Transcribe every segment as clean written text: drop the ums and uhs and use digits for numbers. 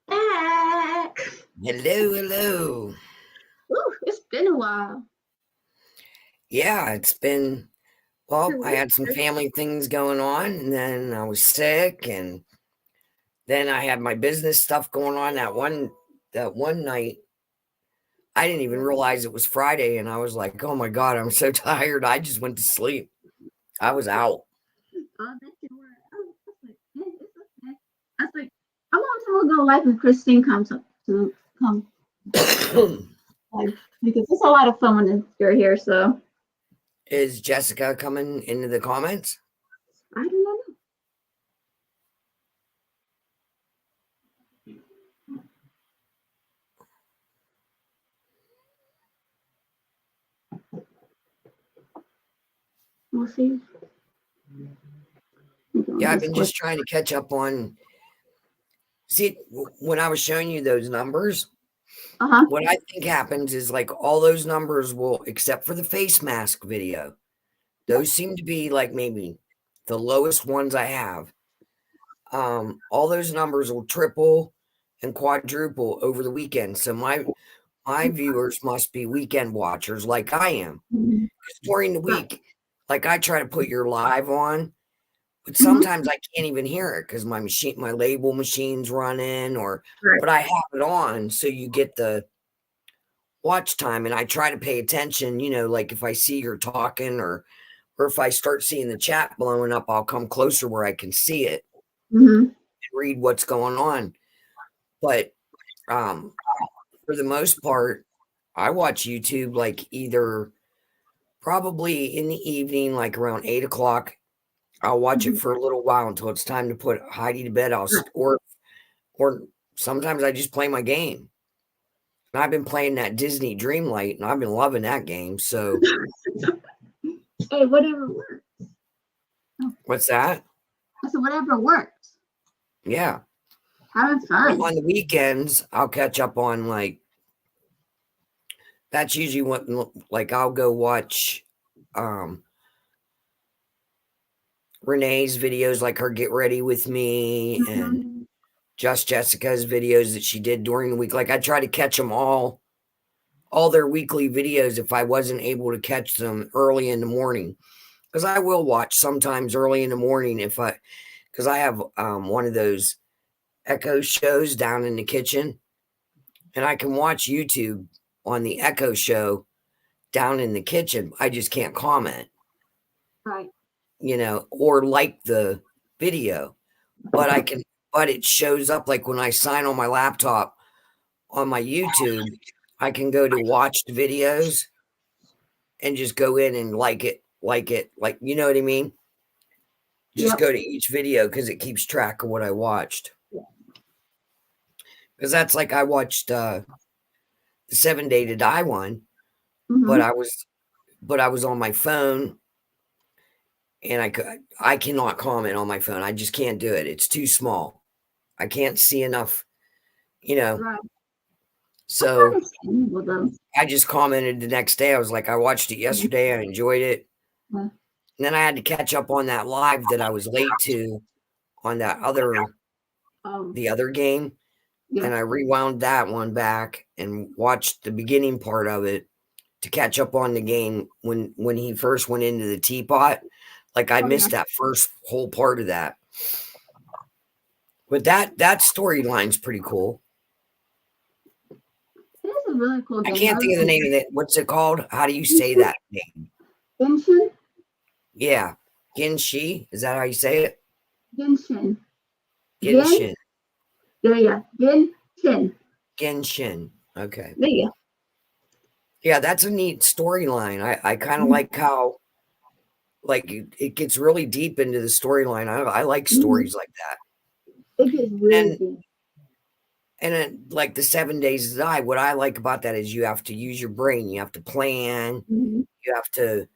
Back. Hello. Ooh, it's been a while. Yeah, it's been, I had some family things going on, and then I was sick, and then I had my business stuff going on. That one night, I didn't even realize it was Friday, and I was like, "Oh my God, I'm so tired." I just went to sleep. I was out. Oh, that can work. I was like, a long time ago, like when Christine comes to come, like, because it's a lot of fun when you're here. So Is Jessica coming into the comments? I don't know. We'll see. Yeah, I've been just trying to catch up on. See, when I was showing you those numbers, what I think happens is like all those numbers will, except for the face mask video, those seem to be like maybe the lowest ones I have. All those numbers will triple and quadruple over the weekend. So my viewers must be weekend watchers like I am. Because during the week, like I try to put your live on, but sometimes I can't even hear it because my label machine's running, but I have it on so you get the watch time, and I try to pay attention, like if I see you're talking or if I start seeing the chat blowing up, I'll come closer where I can see it and read what's going on. But for the most part, I watch YouTube like either probably in the evening, like around 8 o'clock. I'll watch it for a little while until it's time to put Heidi to bed. Or sometimes I just play my game. And I've been playing that Disney Dreamlight, and I've been loving that game. So, hey, whatever works. What's that? I said whatever works. Yeah, having fun. On the weekends, I'll catch up on that's usually what, like I'll go watch Renee's videos, like her Get Ready With Me and Just Jessica's videos that she did during the week. Like I try to catch them all their weekly videos if I wasn't able to catch them early in the morning. Because I will watch sometimes early in the morning because I have one of those Echo shows down in the kitchen, and I can watch YouTube on the Echo show down in the kitchen. I just can't comment. Right. Or like the video, but it shows up like when I sign on my laptop on my YouTube, I can go to watched videos and just go in and like it, you know what I mean? Just go to each video because it keeps track of what I watched. Because that's like I watched the 7 Day to Die one, but I was on my phone, and I cannot comment on my phone. I just can't do it. It's too small. I can't see enough, Right. So I just commented the next day. I was like, I watched it yesterday. I enjoyed it. And then I had to catch up on that live that I was late to on that the other game. And I rewound that one back and watched the beginning part of it to catch up on the game when he first went into the teapot. Like I missed that first whole part of that. But that storyline's pretty cool. It is a really cool game. I can't think of the name of it. What's it called? How do you say that name? Genshin? Yeah. Genshi? Is that how you say it? Genshin. Genshin. Yeah. Genshin. Genshin. Okay. Yeah. Yeah, that's a neat storyline. I kind of like how it gets really deep into the storyline. I like stories like that. It gets really deep. And then, like the 7 Days to Die, what I like about that is you have to use your brain. You have to plan. You have to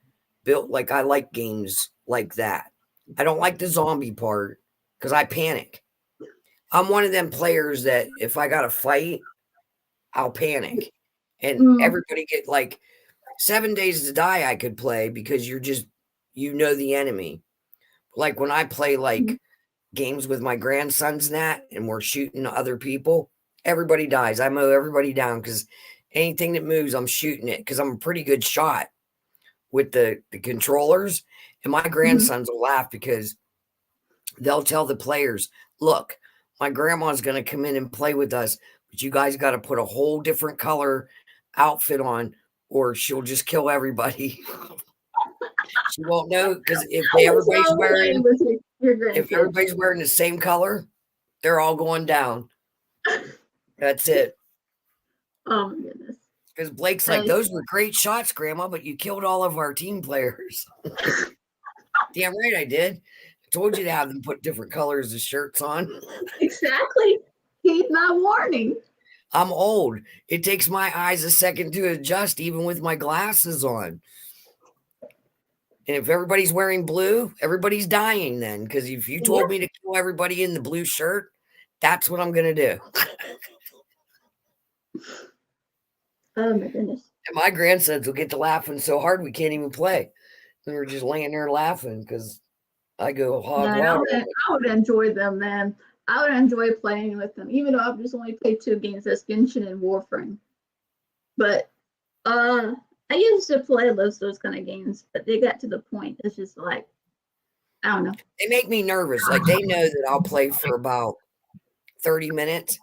build. Like I like games like that. I don't like the zombie part because I panic. I'm one of them players that if I got to fight, I'll panic. And everybody get like 7 Days to Die I could play because you're just, the enemy. Like when I play like games with my grandsons and we're shooting other people, everybody dies. I mow everybody down because anything that moves, I'm shooting it because I'm a pretty good shot with the controllers. And my grandsons will laugh because they'll tell the players, look, my grandma's going to come in and play with us, but you guys got to put a whole different color outfit on or she'll just kill everybody. She won't know because if everybody's wearing the same color, they're all going down. That's it. Oh my goodness. Because Blake's like, those were great shots, Grandma, but you killed all of our team players. Damn right I did. I told you to have them put different colors of shirts on. Exactly. He's not warning. I'm old. It takes my eyes a second to adjust, even with my glasses on. And if everybody's wearing blue, everybody's dying then. Because if you told me to kill everybody in the blue shirt, that's what I'm going to do. Oh my goodness. And my grandsons will get to laughing so hard we can't even play. And we're just laying there laughing because I go hog wild. I would enjoy them, man. I would enjoy playing with them, even though I've just only played 2 games, that's Genshin and Warframe. But I used to play those kind of games, but they got to the point. It's just like, I don't know. They make me nervous. Like they know that I'll play for about 30 minutes,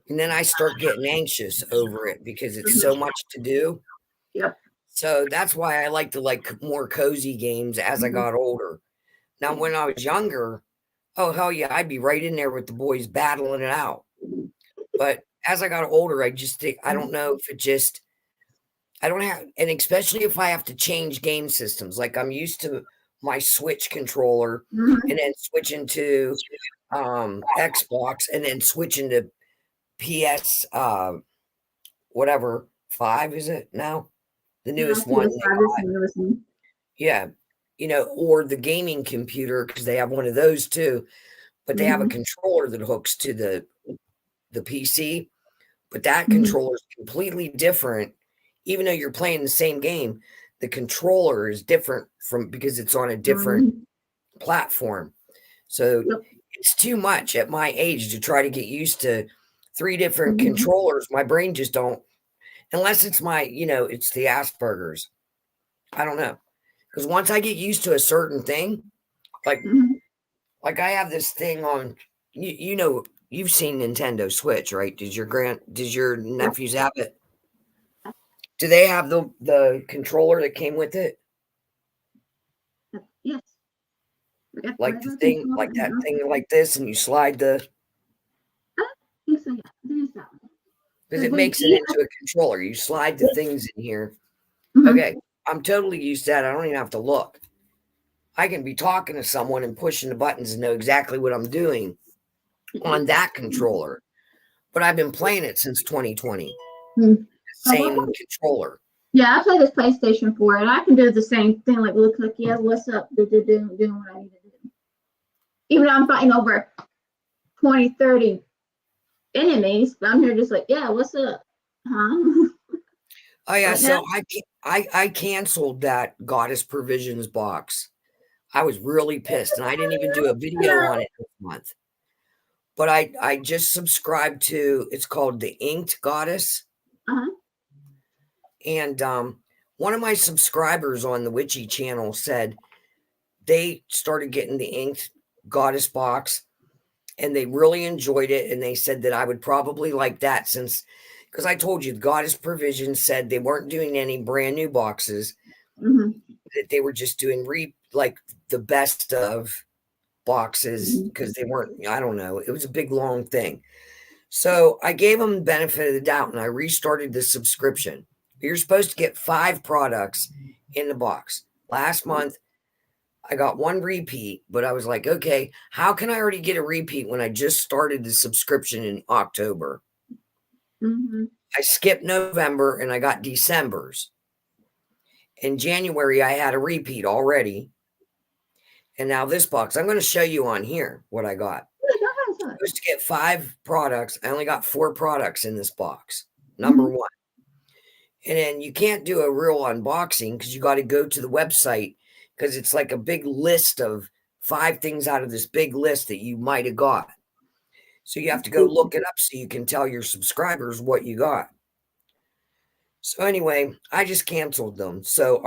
and then I start getting anxious over it because it's so much to do. Yep. So that's why I like to like more cozy games as I got older. Now, when I was younger, oh hell yeah, I'd be right in there with the boys battling it out. But as I got older, I just think I don't know if it just I don't have, and especially if I have to change game systems. Like I'm used to my Switch controller, and then switching to Xbox, and then switching to PS whatever 5 is it now? The newest one. Yeah. You know, or the gaming computer, because they have one of those too, but they have a controller that hooks to the PC, but that controller is completely different. Even though you're playing the same game, the controller is different because it's on a different platform. So it's too much at my age to try to get used to 3 different controllers. My brain just don't, unless it's it's the Asperger's. I don't know. Because once I get used to a certain thing, like I have this thing on, you've seen Nintendo Switch, right? Does your nephews have it? Do they have the controller that came with it? Yes. Like the thing, like that thing like this, and you slide the. I think so, yeah. Because it makes it into a controller. You slide the things in here. Okay. I'm totally used to that. I don't even have to look. I can be talking to someone and pushing the buttons and know exactly what I'm doing on that controller. But I've been playing it since 2020. Same controller. Yeah, I play this PlayStation 4, and I can do the same thing. Like, look, yeah, what's up? Doing what I need to do. Even though I'm fighting over 20, 30 enemies, but I'm here just like, yeah, what's up? Huh? Oh yeah, so I canceled that Goddess Provisions box. I was really pissed, and I didn't even do a video on it this month. But I just subscribed to, it's called the Inked Goddess. And one of my subscribers on the Witchy channel said they started getting the Inked Goddess box, and they really enjoyed it, and they said that I would probably like that because I told you, Goddess Provisions said they weren't doing any brand new boxes, that they were just doing like the best of boxes because they weren't, I don't know, it was a big long thing. So I gave them the benefit of the doubt and I restarted the subscription. You're supposed to get 5 products in the box. Last month, I got 1 repeat, but I was like, okay, how can I already get a repeat when I just started the subscription in October? I skipped November and I got December's. In January, I had a repeat already. And now this box, I'm going to show you on here what I got. I'm supposed to get 5 products. I only got 4 products in this box. Number 1. And then you can't do a real unboxing because you got to go to the website because it's like a big list of 5 things out of this big list that you might have got. So you have to go look it up so you can tell your subscribers what you got. So anyway, I just canceled them. So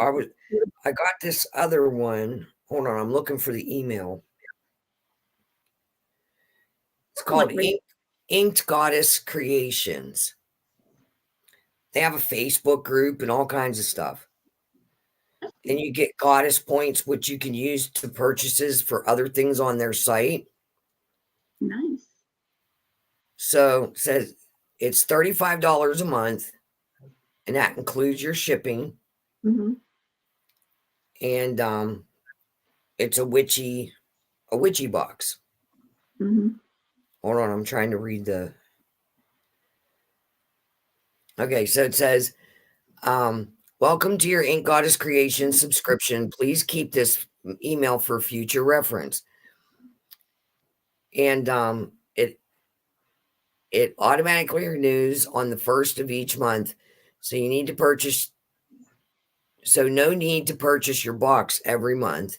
I got this other one. Hold on, I'm looking for the email. It's called Inked Goddess Creations. They have a Facebook group and all kinds of stuff. And you get goddess points, which you can use to purchases for other things on their site. Nice. So it says it's $35 a month, and that includes your shipping. Mm-hmm. And it's a witchy box. Mm-hmm. Hold on, I'm trying to read the. Okay, so it says, welcome to your Ink Goddess Creation subscription. Please keep this email for future reference. And it automatically renews on the 1st of each month. So you need to purchase. So no need to purchase your box every month.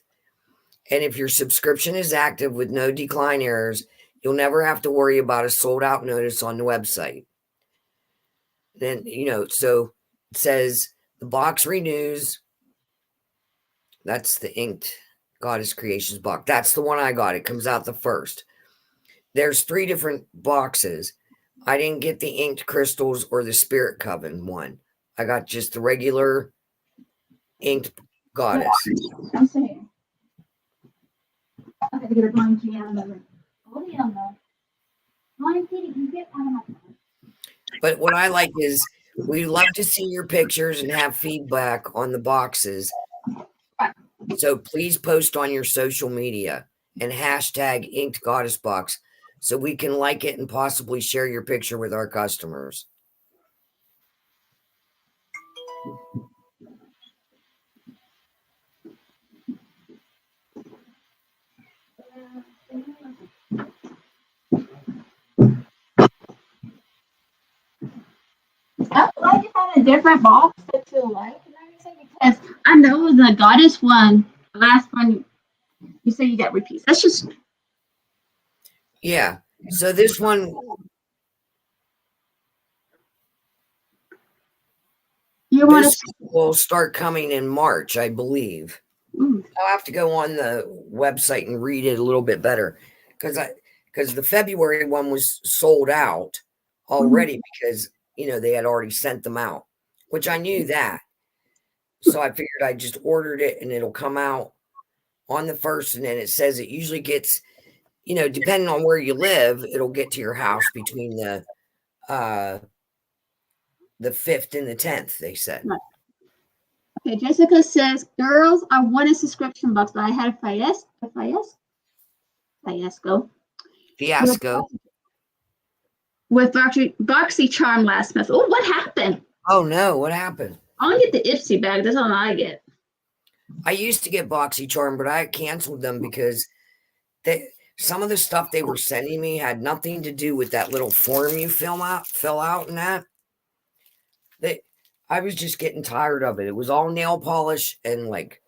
And if your subscription is active with no decline errors, you'll never have to worry about a sold out notice on the website. Then, so it says the box renews. That's the Inked Goddess Creations box. That's the one I got. It comes out the 1st. There's 3 different boxes. I didn't get the inked crystals or the Spirit Coven one. I got just the regular inked goddess. I'm saying. I gotta get a blankie out of it. Hold on, though. You get out of my phone. But what I like is we love to see your pictures and have feedback on the boxes. So please post on your social media and hashtag Inked Goddess Box so we can like it and possibly share your picture with our customers. I like you had a different box that you like and everything because I know the goddess one, the last one, you say you got repeats. That's just. Yeah. So this one. This will start coming in March, I believe. I'll have to go on the website and read it a little bit better because the February one was sold out already because they had already sent them out, which I knew that. So I figured I just ordered it and it'll come out on the 1st, and then it says it usually gets, depending on where you live, it'll get to your house between the 5th and the 10th, they said. Right. Okay, Jessica says, girls, I want a subscription box, but I had a fiasco. With Boxy Charm last month. Oh, what happened? Oh, no, what happened? I only get the Ipsy bag. That's all I get. I used to get Boxy Charm, but I canceled them because some of the stuff they were sending me had nothing to do with that little form you fill out and that. I was just getting tired of it. It was all nail polish and like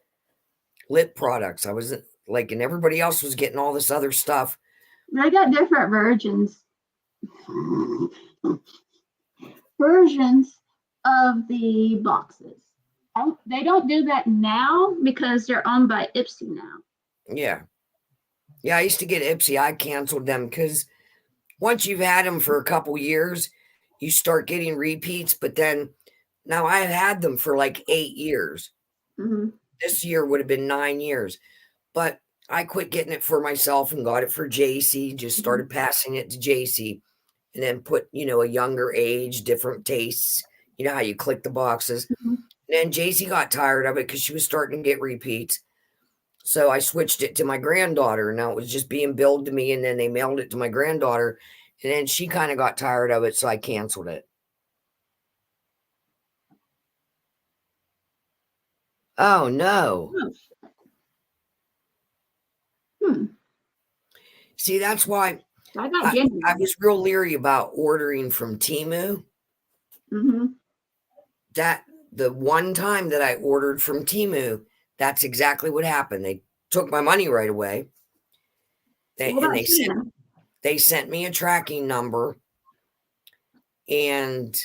lip products. I wasn't like, and everybody else was getting all this other stuff. I got different versions of the boxes. They don't do that now because they're owned by Ipsy now. Yeah. Yeah, I used to get Ipsy. I canceled them because once you've had them for a couple years, you start getting repeats. But then now I've had them for like 8 years. Mm-hmm. This year would have been 9 years. But I quit getting it for myself and got it for JC, just started passing it to JC, and then put, a younger age, different tastes. You know how you click the boxes. Mm-hmm. And then JC got tired of it because she was starting to get repeats. So I switched it to my granddaughter. Now it was just being billed to me, and then they mailed it to my granddaughter. And then she kind of got tired of it, so I canceled it. Oh, no. See, that's why I was real leery about ordering from Temu. Mm-hmm. That the one time that I ordered from Temu, that's exactly what happened. They took my money right away. They sent me a tracking number, and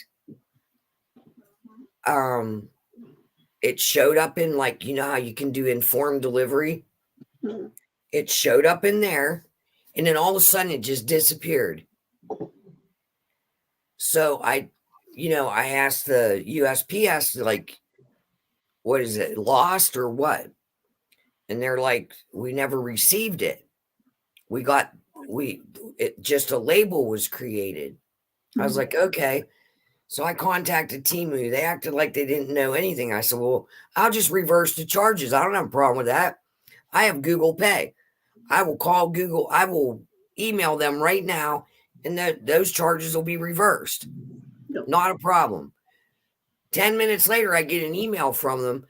it showed up in, like, you know how you can do informed delivery? Mm-hmm. It showed up in there, and then all of a sudden it just disappeared. So I asked the USPS, like, what is it, lost or what? And they're like, we never received it. Just a label was created. Mm-hmm. I was like, okay. So I contacted Temu. They acted like they didn't know anything. I said, well, I'll just reverse the charges. I don't have a problem with that. I have Google Pay. I will call Google. I will email them right now, and those charges will be reversed. Nope. Not a problem. 10 minutes later, I get an email from them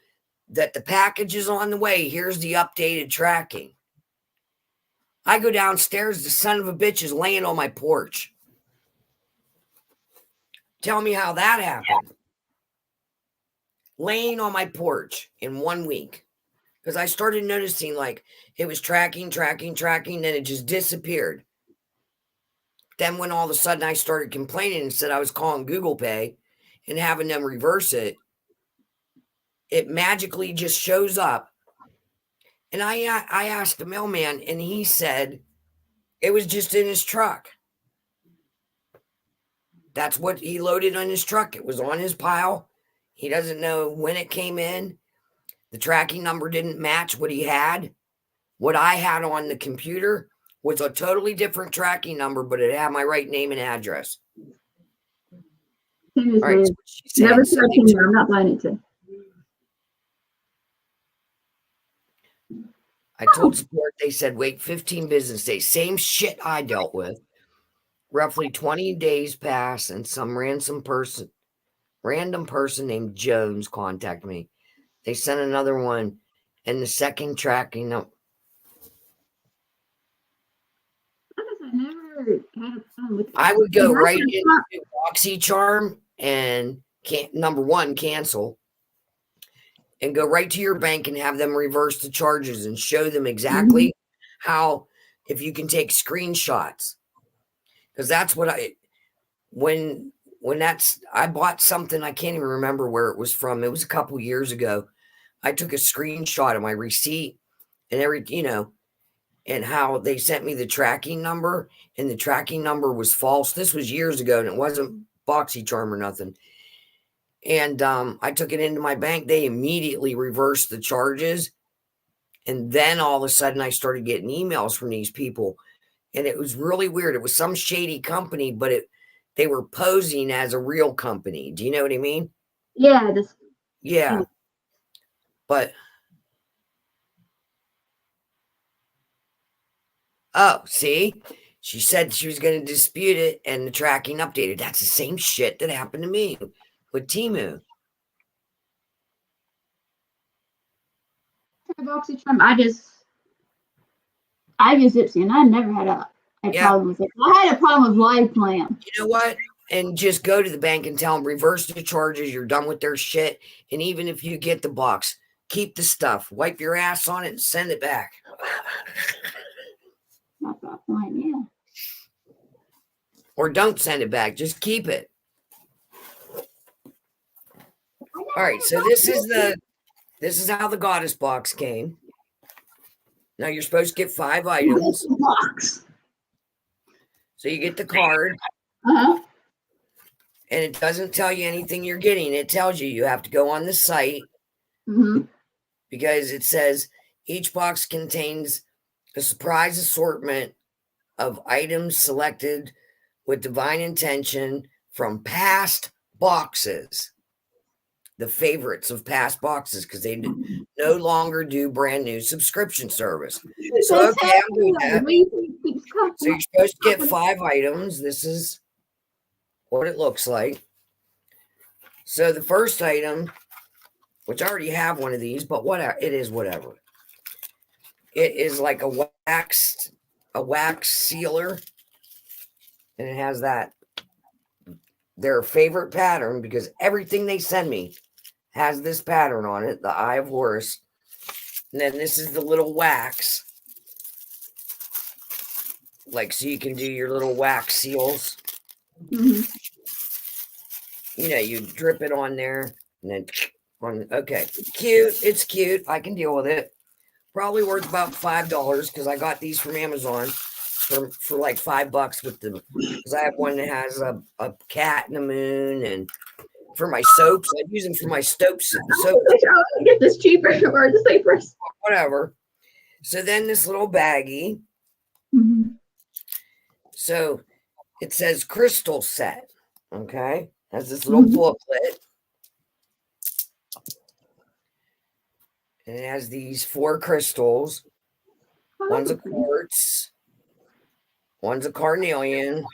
that the package is on the way. Here's the updated tracking. I go downstairs. The son of a bitch is laying on my porch. Tell me how that happened. Laying on my porch in 1 week. Because I started noticing, like, it was tracking, then it just disappeared. Then when all of a sudden I started complaining and said I was calling Google Pay and having them reverse it, it magically just shows up. And I asked the mailman, and he said it was just in his truck. That's what he loaded on his truck. It was on his pile. He doesn't know when it came in. The tracking number didn't match what he had. What I had on the computer was a totally different tracking number, but it had my right name and address. All right, so never tracking you. I'm not buying it today. I told support. They said wait 15 business days. Same shit I dealt with. Roughly 20 days pass, and some random person named Jones contacted me. They sent another one, and the second tracking number. I would go right into BoxyCharm and number one, cancel, and go right to your bank and have them reverse the charges and show them exactly how, if you can take screenshots. Because that's what I bought something, I can't even remember where it was from. It was a couple years ago. I took a screenshot of my receipt and and how they sent me the tracking number, and the tracking number was false. This was years ago, and it wasn't BoxyCharm or nothing. And I took it into my bank. They immediately reversed the charges. And then all of a sudden I started getting emails from these people. And it was really weird. It was some shady company, but they were posing as a real company. Do you know what I mean? Yeah. Yeah. But oh, see? She said she was going to dispute it, and the tracking updated. That's the same shit that happened to me with Temu. BoxyCharm, I use Ipsy, and I never had a problem with it. I had a problem with LivePlan. You know what? And just go to the bank and tell them reverse the charges. You're done with their shit. And even if you get the box, keep the stuff. Wipe your ass on it and send it back. Not that point, yeah. Or don't send it back. Just keep it. All right. So this is how the Goddess box came. Now you're supposed to get 5 items. Box. So you get the card. Uh-huh. And it doesn't tell you anything you're getting. It tells you have to go on the site. Mm-hmm. Because it says each box contains a surprise assortment of items selected with divine intention from past boxes. The favorites of past boxes, because they no longer do brand new subscription service. So, okay, I'm doing that. So you're supposed to get 5 items. This is what it looks like. So the first item, which I already have one of these, but whatever, it is whatever. It is like a wax sealer, and it has their favorite pattern, because everything they send me has this pattern on it, the Eye of Horus. And then this is the little wax. like so you can do your little wax seals. Mm-hmm. You know, you drip it on there and then on. Okay, cute. It's cute. I can deal with it. Probably worth about $5 because I got these from Amazon for like $5 with the, because I have one that has a cat and a moon, and for my soaps, I use them for my soaps. So Get this cheaper or the same price. Whatever. So then this little baggie. Mm-hmm. So it says crystal set. Okay, has this little booklet. And it has these 4 crystals. One's a quartz. One's a carnelian.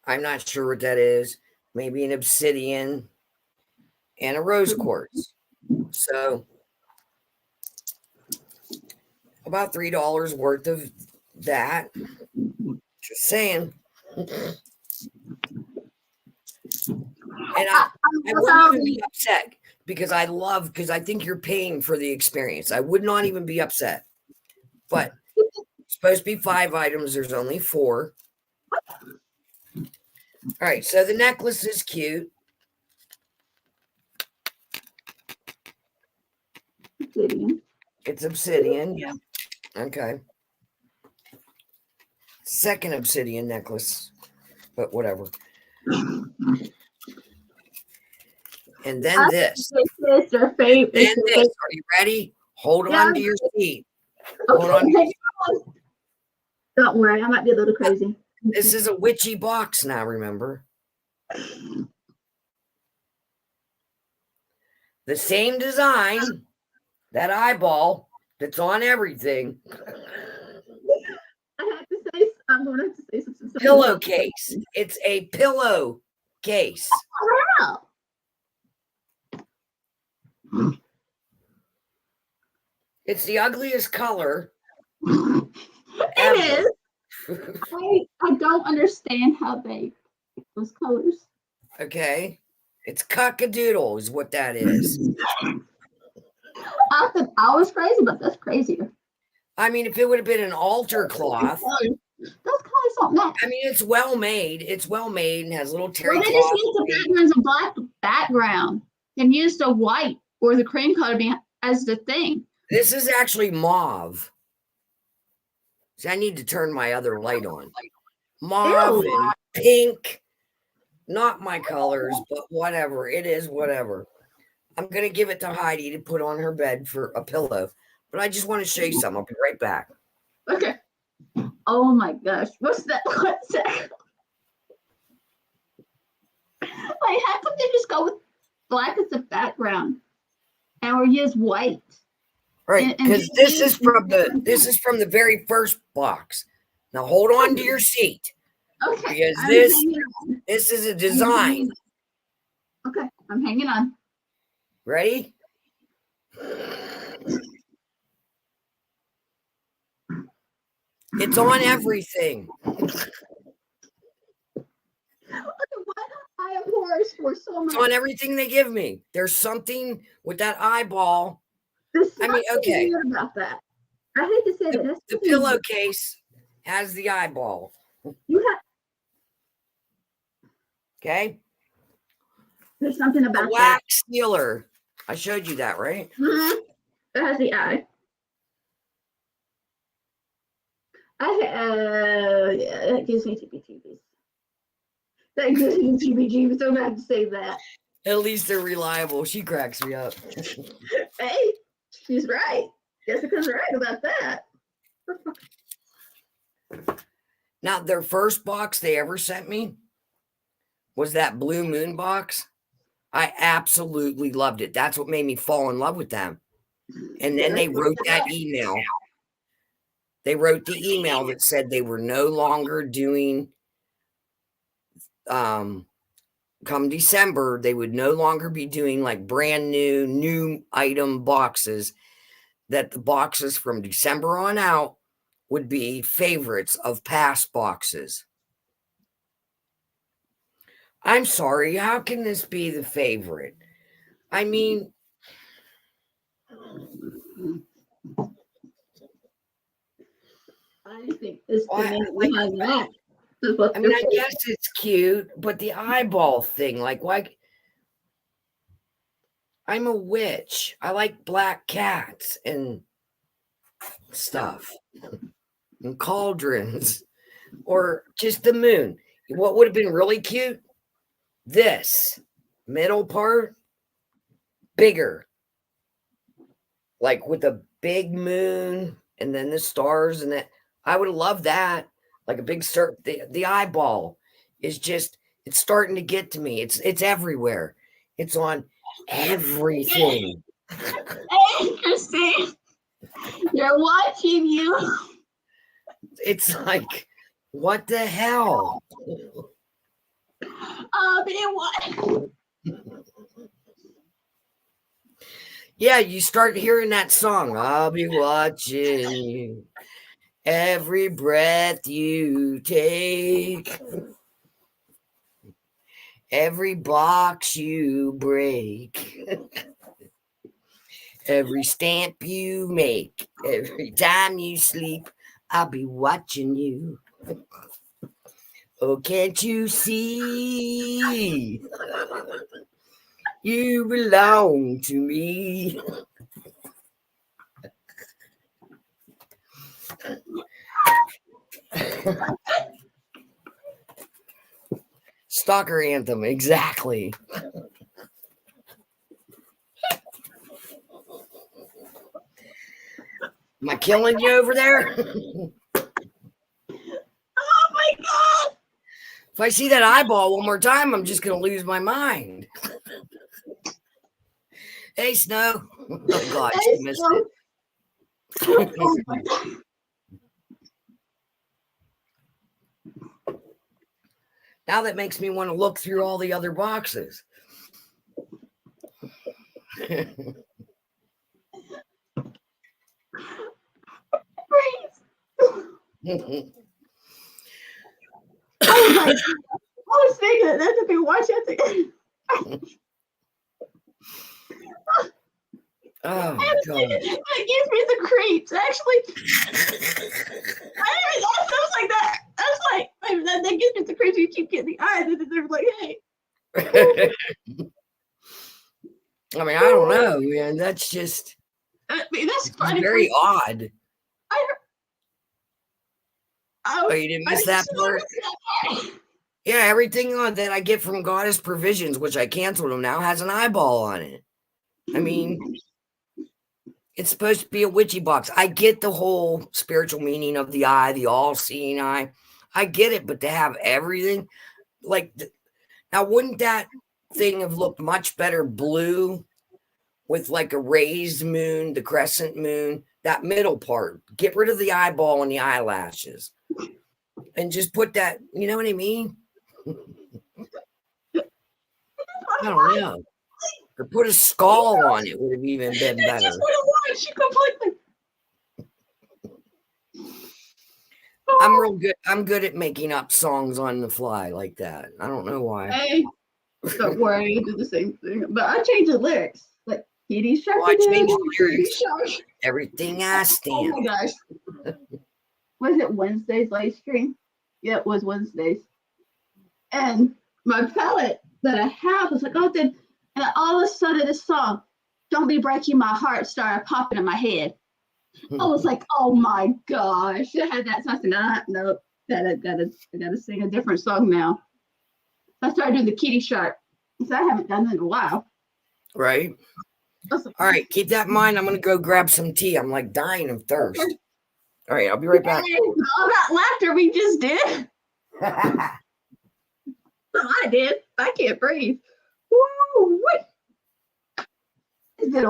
I'm not sure what that is. Maybe an obsidian and a rose quartz. So about $3 worth of that. Just saying. And I wouldn't even be upset because I think you're paying for the experience. I would not even be upset. But it's supposed to be 5 items. There's only 4. All right. So the necklace is cute. Obsidian. It's obsidian. Yeah. Okay. Second obsidian necklace. But whatever. And then this. This your favorite. And this. Are you ready? Hold on to your seat. Hold on. Don't worry, I might be a little crazy. This is a witchy box now, remember? The same design, that eyeball that's on everything. I'm going to have to say something. Pillowcase. It's a pillow case. Wow. It's the ugliest color. It is. I don't understand how they pick those colors. Okay. It's cockadoodle is what that is. I thought I was crazy, but that's crazier. I mean, if it would have been an altar cloth. Those colors don't match. I mean, it's well made. It's well made and has little terry cloth. They just use the background's a black background and use the white or the cream color as the thing. This is actually mauve. See, I need to turn my other light on. Mauve and pink. Not my colors, but whatever. It is whatever. I'm going to give it to Heidi to put on her bed for a pillow. But I just want to show you something. I'll be right back. Okay. Oh my gosh. What's that? What's that? Like, how could they just go with black as the background and or use white? Right, because this is from the very first box. Now hold on to your seat. Okay. Because this is a design. Okay, I'm hanging on. Ready? It's on everything. Why don't I have horrors for so much? It's on everything they give me. There's something with that eyeball. I mean, okay. Weird about that. I hate to say that. The pillowcase has the eyeball. Okay. There's something about the wax sealer. I showed you that, right? Mm-hmm. It has the eye. Yeah, that gives me TBGBs. That gives me TBGBs. So I'm gonna have to say that. At least they're reliable. She cracks me up. Hey, she's right. Jessica's right about that. Now, their first box they ever sent me was that Blue Moon box. I absolutely loved it. That's what made me fall in love with them. And then they wrote that email. They wrote the email that said they were no longer doing, come December, they would no longer be doing like brand new item boxes, that the boxes from December on out would be favorites of past boxes. I'm sorry, how can this be the favorite? I mean, I think is the Well, meaning like, behind that. Is what I mean, they're I guess it's cute, but the eyeball thing, like, why? I'm a witch. I like black cats and stuff and cauldrons or just the moon. What would have been really cute? This middle part bigger, like with a big moon and then the stars and that. I would have loved that. Like a big star. The eyeball is just it's starting to get to me. It's everywhere. It's on everything. Hey, Christine, they're watching you. It's like, what the hell? They what? Yeah, you start hearing that song. I'll be watching you every breath you take, every box you break, every stamp you make, every time you sleep. I'll be watching you. Oh, can't you see? You belong to me. Stalker anthem, exactly. Am I killing you over there? Oh my god! If I see that eyeball one more time, I'm just going to lose my mind. Hey, Snow. Oh, God, she missed it. Oh my god. Now that makes me want to look through all the other boxes. I was thinking that to be watching it. Oh my God. It gives me the creeps. Actually, that sounds like that. That's like that gives me the creeps. You keep getting the eyes, and they're like, hey. I mean, I don't know, man. That's just That's funny. very odd. Oh, you didn't miss that part? Yeah, everything that I get from Goddess Provisions, which I canceled them now, has an eyeball on it. I mean, it's supposed to be a witchy box. I get the whole spiritual meaning of the eye, the all-seeing eye. I get it, but to have everything, like, now wouldn't that thing have looked much better blue with like a raised moon, the crescent moon, that middle part? Get rid of the eyeball and the eyelashes and just put that, you know what I mean? I don't know. Or put a skull on it would have even been better. Just what it was. She completely. I'm real good. I'm good at making up songs on the fly like that. I don't know why. Hey, don't worry, I do the same thing. But I change the lyrics. Like Kitty Shark. Well, I changed the lyrics. Everything I stand. Oh my gosh. Was it Wednesday's live stream? Yeah, it was Wednesday's. And my palette that I have was like, oh, then, and all of a sudden this song, Don't Be Breaking My Heart, started popping in my head. I was like, oh my gosh. I had that. So I said, no, I gotta sing a different song now. So I started doing the Kitty Shark. So I haven't done it in a while. Right. All right, keep that in mind. I'm gonna go grab some tea. I'm like dying of thirst. Okay. All right, I'll be right back. All that laughter we just did. I did. I can't breathe. Woo! It's been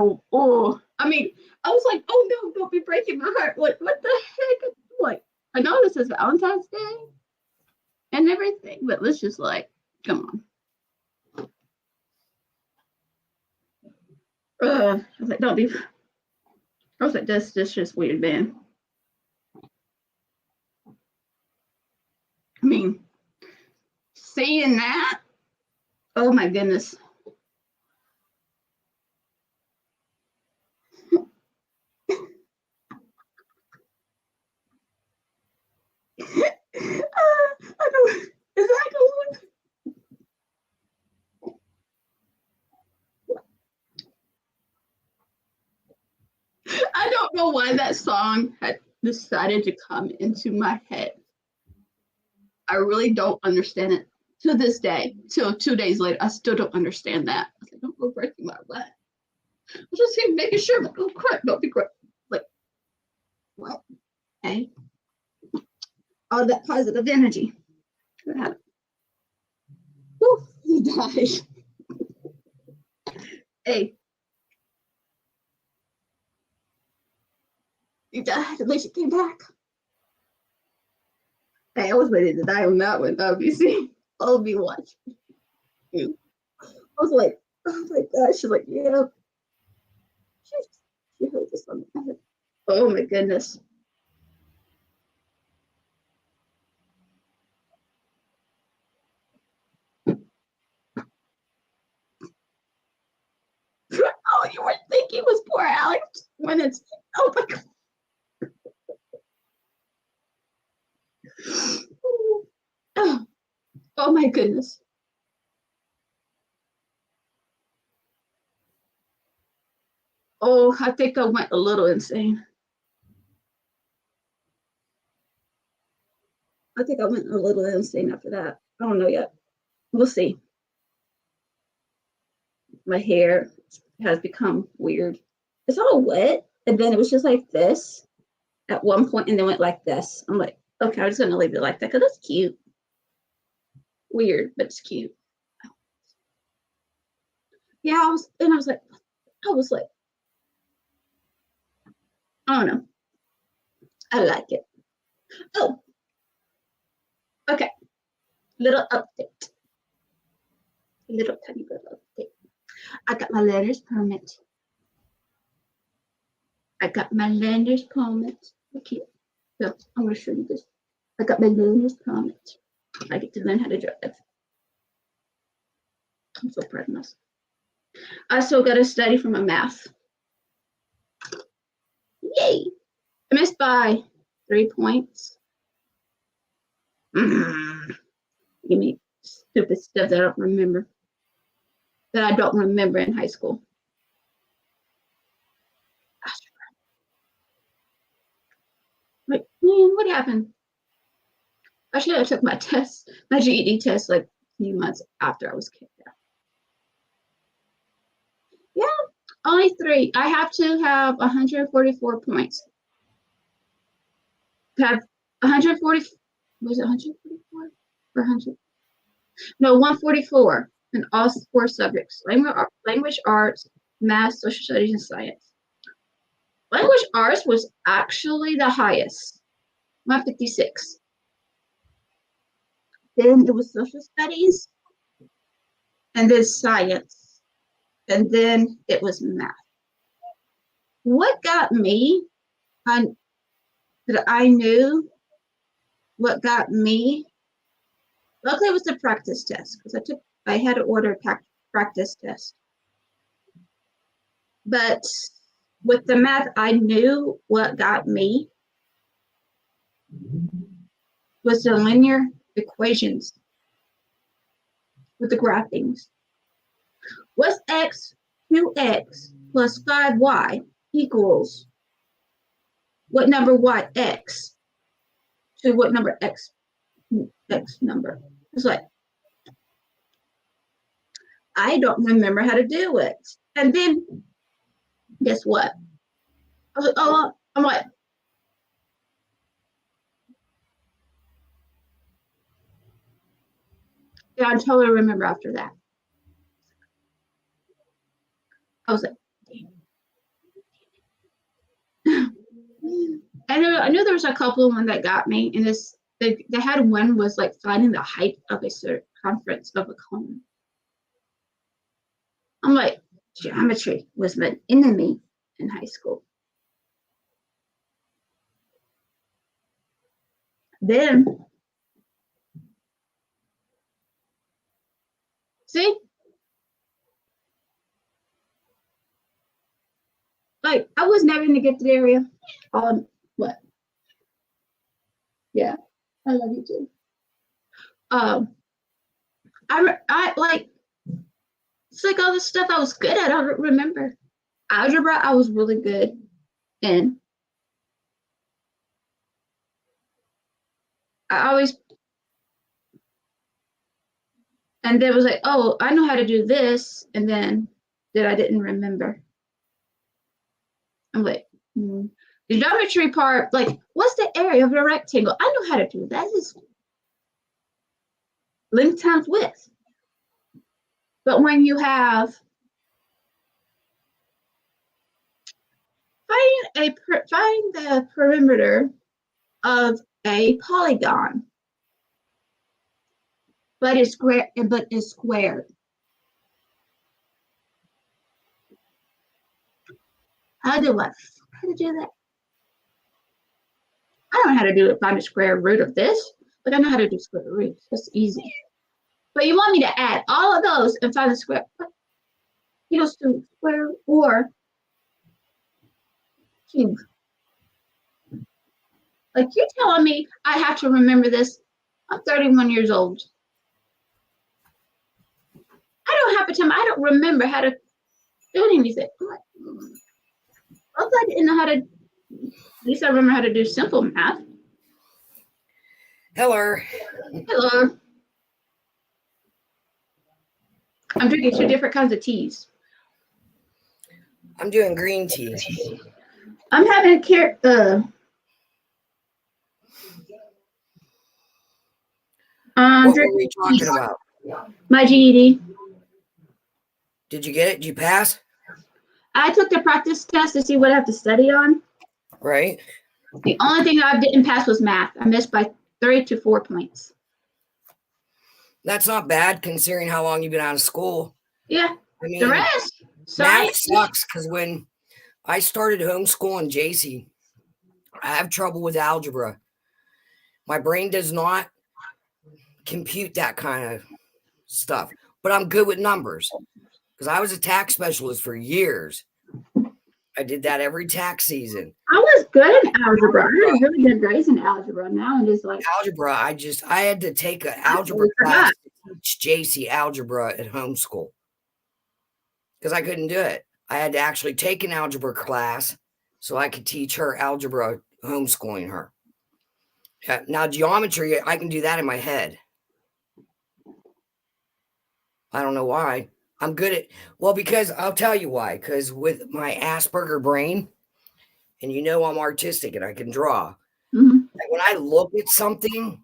I mean, I was like, oh no, don't be breaking my heart. What the heck? Like, I know this is Valentine's Day and everything, but let's just like, come on. I was like, don't be. I was like, this just weird, man. I mean, seeing that, oh my goodness. I don't. Is that going? I don't know why that song had decided to come into my head. I really don't understand it to this day. Till 2 days later, I still don't understand that. I was like, don't go breaking my leg. I was just here making sure, like, oh crap, don't be great. Like, what? Okay. All that positive energy. Whew, he died. Hey. He died. At least he came back. Hey, I was ready to die on that one, obviously. I'll be watching. I was like, oh my gosh. She's like, yeah. She heard this on my head. Oh my goodness. Oh, you were thinking it was poor Alex when it's, oh my God. Oh my goodness. Oh, I think I went a little insane. I think I went a little insane after that. I don't know yet. We'll see. My hair has become weird. It's all wet, and then it was just like this at one point, and then went like this. I'm like, okay, I'm just gonna leave it like that because that's cute. Weird, but it's cute. Yeah, I was like, I don't know. I like it. Oh, okay. Little update. Little tiny little update. I got my learner's permit. Okay. So I'm gonna show you this. I got my learner's permit. I get to learn how to drive. I'm so proud of myself. I still got to study for my math. Yay! I missed by 3 points. Give me stupid stuff that I don't remember. That I don't remember in high school. Like, man, what happened? I should have took my test, my GED test, like a few months after I was kicked out. Yeah, only 3. I have to have 144 points. Have 140. Was it 144 or 100? No, 144 in all 4 subjects: language arts, math, social studies, and science. Language arts was actually the highest, 156. Then it was social studies, and then science, and then it was math. What got me, that I knew what got me, luckily it was the practice test, because I had to order a practice test. But with the math, I knew what got me was the linear equations with the graphings. What's x, 2x plus 5y equals what number yx to what number x number? It's like, I don't remember how to do it. And then, guess what? I was like, oh, I'm like, yeah, I totally remember after that. I was like, I knew there was a couple of them that got me, and they had one was like finding the height of a circumference of a cone. I'm like, geometry was my enemy in high school. Then, see, like I was never in the gifted area on what? Yeah, I love you too. I like, it's like all the stuff I was good at. I don't remember. Algebra, I was really good in. I always, and then it was like, oh, I know how to do this, and then that I didn't remember. I'm like, the geometry part, like, what's the area of a rectangle? I know how to do that. Is length times width. But when you have find the perimeter of a polygon, but it's squared. How to do that? I don't know how to do it. Find the square root of this, but I know how to do square roots. That's easy. But you want me to add all of those and find the square equals to square or cube. Like, you're telling me I have to remember this? I'm 31 years old. I don't have a time. I don't remember how to do anything. I didn't know how to, at least I remember how to do simple math. Hello. Hello. I'm drinking 2 different kinds of teas. I'm doing green tea. I'm having what were we talking about? My GED. Did you get it? Did you pass? I took the practice test to see what I have to study on. Right. The only thing I didn't pass was math. I missed by 3 to 4 points. That's not bad considering how long you've been out of school. Yeah. I mean, the rest, math sucks because when I started homeschooling JC, I have trouble with algebra. My brain does not compute that kind of stuff, but I'm good with numbers because I was a tax specialist for years. I did that every tax season. I was good in algebra. I had really good grades in algebra. Now I'm just like algebra. I had to take an algebra class to teach JC algebra at homeschool because I couldn't do it. I had to actually take an algebra class so I could teach her algebra, homeschooling her. Now geometry, I can do that in my head. I don't know why. I'm good at, well, because I'll tell you why. Because with my Asperger brain, and you know I'm artistic and I can draw. Mm-hmm. Like when I look at something,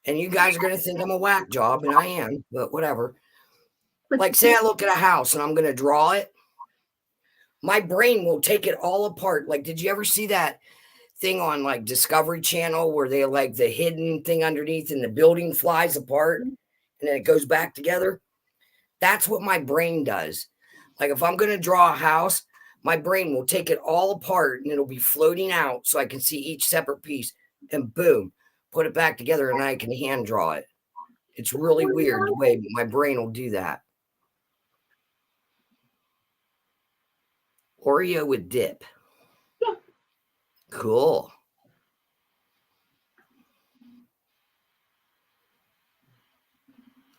and you guys are going to think I'm a whack job, and I am, but whatever. Like say I look at a house and I'm going to draw it. My brain will take it all apart. Like, did you ever see that thing on like Discovery Channel where they like the hidden thing underneath and the building flies apart and then it goes back together? That's what my brain does. Like if I'm going to draw a house, my brain will take it all apart and it'll be floating out so I can see each separate piece and boom, put it back together and I can hand draw it. It's really weird the way my brain will do that. Oreo with dip. Yeah. Cool.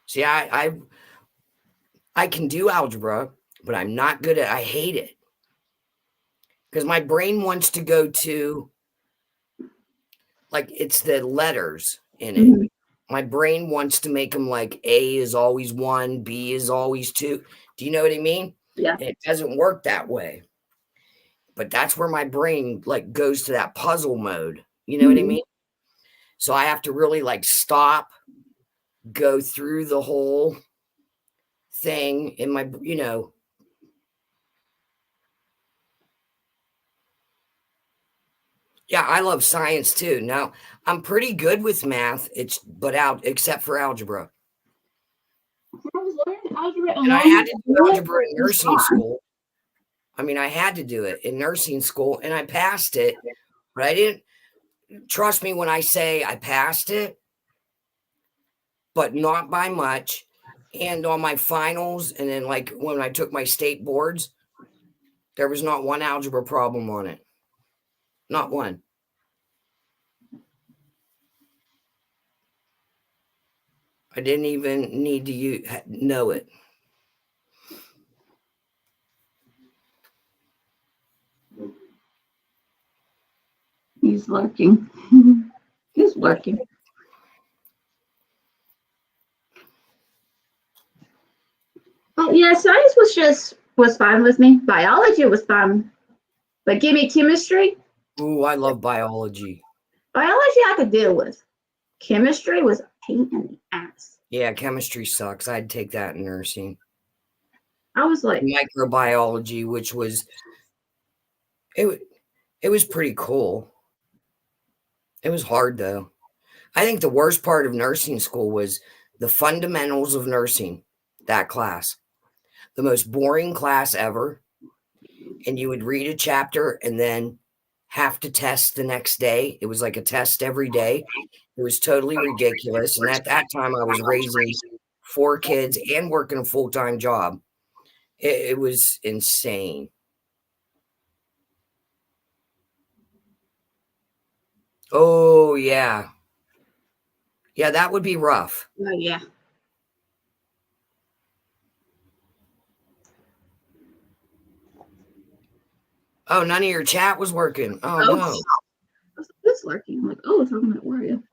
See, I can do algebra, but I'm not good at, I hate it. Because my brain wants to go to, like, it's the letters in it. Mm-hmm. My brain wants to make them like A is always 1, B is always 2. Do you know what I mean? Yeah. And it doesn't work that way. But that's where my brain like goes to that puzzle mode. You know what I mean? So I have to really like stop, go through the whole thing in my, you know. Yeah, I love science too. Now, I'm pretty good with math, except for algebra. I was learning algebra and I had to do algebra in nursing school. I mean, I had to do it in nursing school and I passed it, but I didn't, trust me when I say I passed it, but not by much. And on my finals, and then like when I took my state boards, there was not one algebra problem on it. Not one. I didn't even need to know it. He's lurking. He's lurking. But yeah, science was fine with me. Biology was fun. But give me chemistry. Ooh, I love biology. Biology I could deal with. Chemistry was a pain in the ass. Yeah, chemistry sucks. I'd take that in nursing. I was like microbiology, which was it was pretty cool. It was hard though. I think the worst part of nursing school was the fundamentals of nursing, that class. The most boring class ever. And you would read a chapter and then have to test the next day. It was like a test every day. It was totally ridiculous. And at that time, I was raising 4 kids and working a full-time job. It was insane. Oh, yeah. Yeah, that would be rough. oh yeah. Oh, none of your chat was working. Oh, no. It's lurking. I'm like, oh, talking about where are you?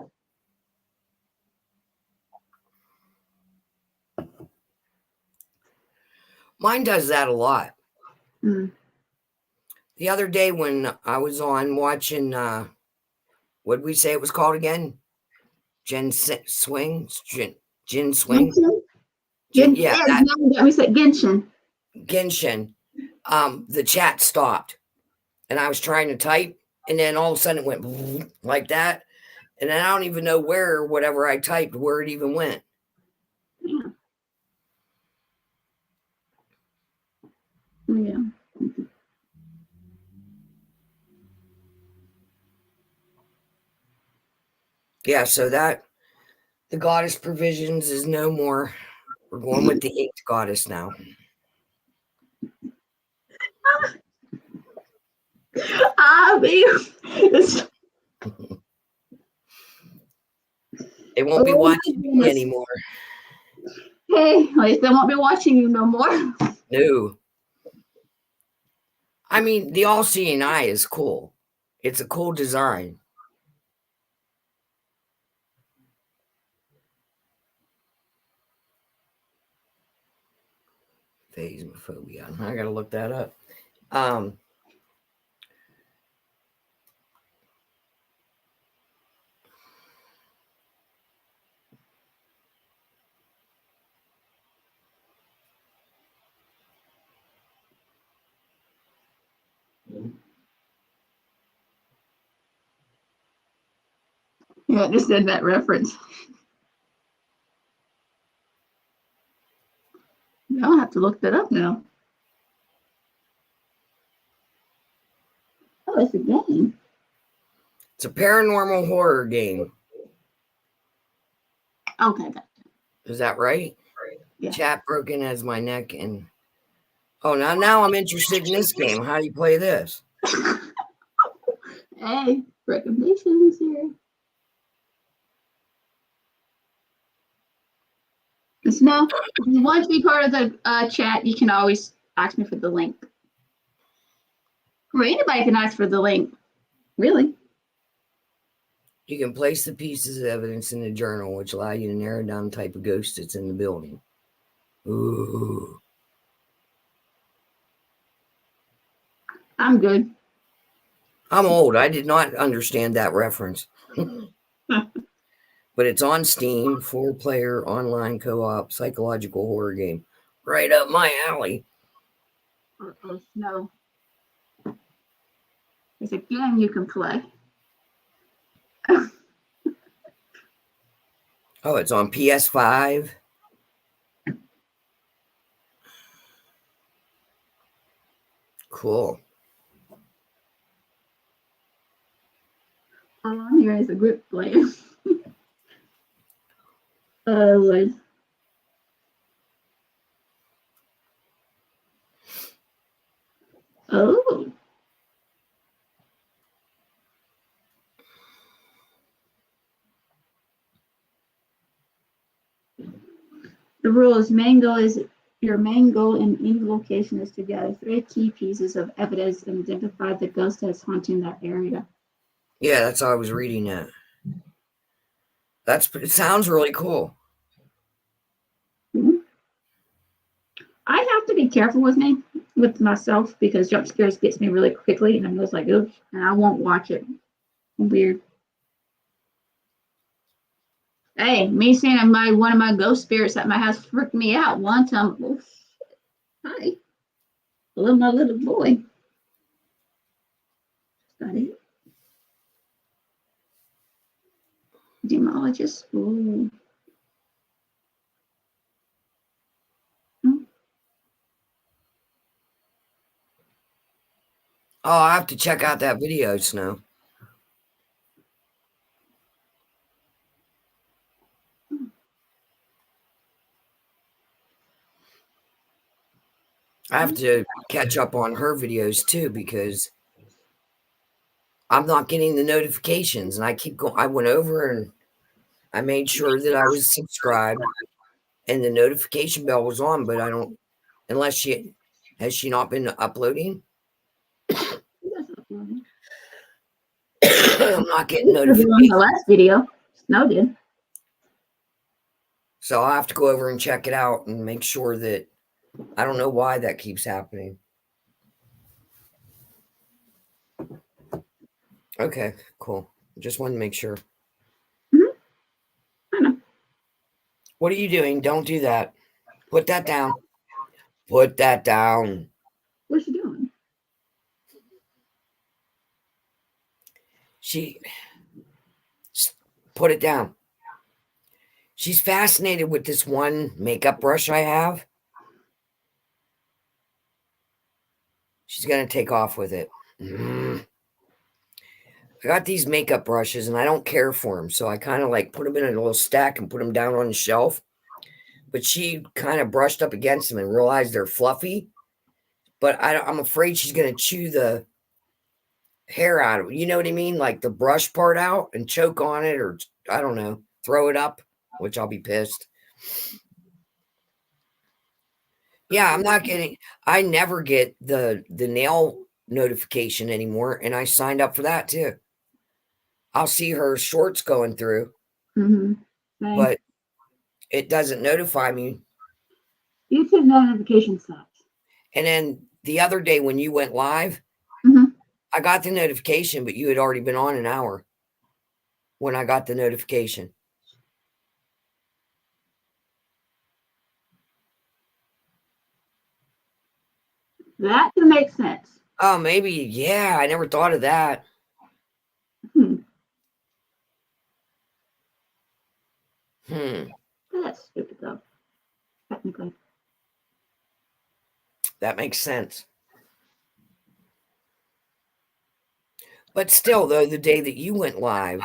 Mine does that a lot. Mm. The other day when I was on watching, what did we say it was called again? Jen Swing? Jen Swing? Yeah, we said Genshin. Genshin. The chat stopped. And I was trying to type. And then all of a sudden it went like that. And then I don't even know where whatever I typed, where it even went. Yeah. Yeah. Yeah, so that the goddess provisions is no more. We're going with the inked goddess now. They won't be watching me anymore. Hey, at least they won't be watching you no more. No. I mean, the all-seeing eye is cool. It's a cool design. Phasmophobia. I gotta look that up. Yeah, just did that reference. I'll have to look that up now. Oh, it's a game. It's a paranormal horror game. Okay, gotcha. Is that right? Yeah. Chat broken as my neck and oh now I'm interested in this game. How do you play this? Hey, recommendations here. So if you want to be part of the chat, you can always ask me for the link. Or anybody can ask for the link. Really? You can place the pieces of evidence in the journal, which allow you to narrow down the type of ghost that's in the building. Ooh. I'm good. I'm old. I did not understand that reference. But it's on Steam, 4-player online co-op psychological horror game. Right up my alley. No. There's a game you can play. Oh, it's on PS5. Cool. All on here is a group play. Lord. Oh. The rule is your main goal in any location is to gather 3 key pieces of evidence and identify the ghost that's haunting that area. Yeah, that's how I was reading it. It sounds really cool. Mm-hmm. I have to be careful with myself, because jump scares gets me really quickly, and I'm just like, oops, and I won't watch it. Weird. Hey, me saying one of my ghost spirits at my house freaked me out one time. Oh, hi. I love my little boy. Got it. Demologist. Ooh. Oh, I have to check out that video, Snow. I have to catch up on her videos too, because I'm not getting the notifications, and I keep going. I went over and I made sure that I was subscribed and the notification bell was on, but I don't, unless has she not been uploading? I'm not getting notifications. The last video, Snow did. So I'll have to go over and check it out and make sure that, I don't know why that keeps happening. Okay, cool. Just wanted to make sure. Mm-hmm. I know. What are you doing? Don't do that. Put that down. Put that down. What's she doing? She put it down. She's fascinated with this one makeup brush I have. She's going to take off with it. I got these makeup brushes and I don't care for them. So I kind of like put them in a little stack and put them down on the shelf. But she kind of brushed up against them and realized they're fluffy. But I'm afraid she's going to chew the hair out of it. You know what I mean? Like the brush part out and choke on it, or I don't know, throw it up, which I'll be pissed. Yeah, I'm not getting, I never get the nail notification anymore. And I signed up for that too. I'll see her shorts going through, but it doesn't notify me. YouTube notification sucks. And then the other day when you went live, I got the notification, but you had already been on an hour when I got the notification. That can make sense. Oh, maybe. Yeah, I never thought of that. That's stupid, though. Technically. That makes sense. But still, though, the day that you went live,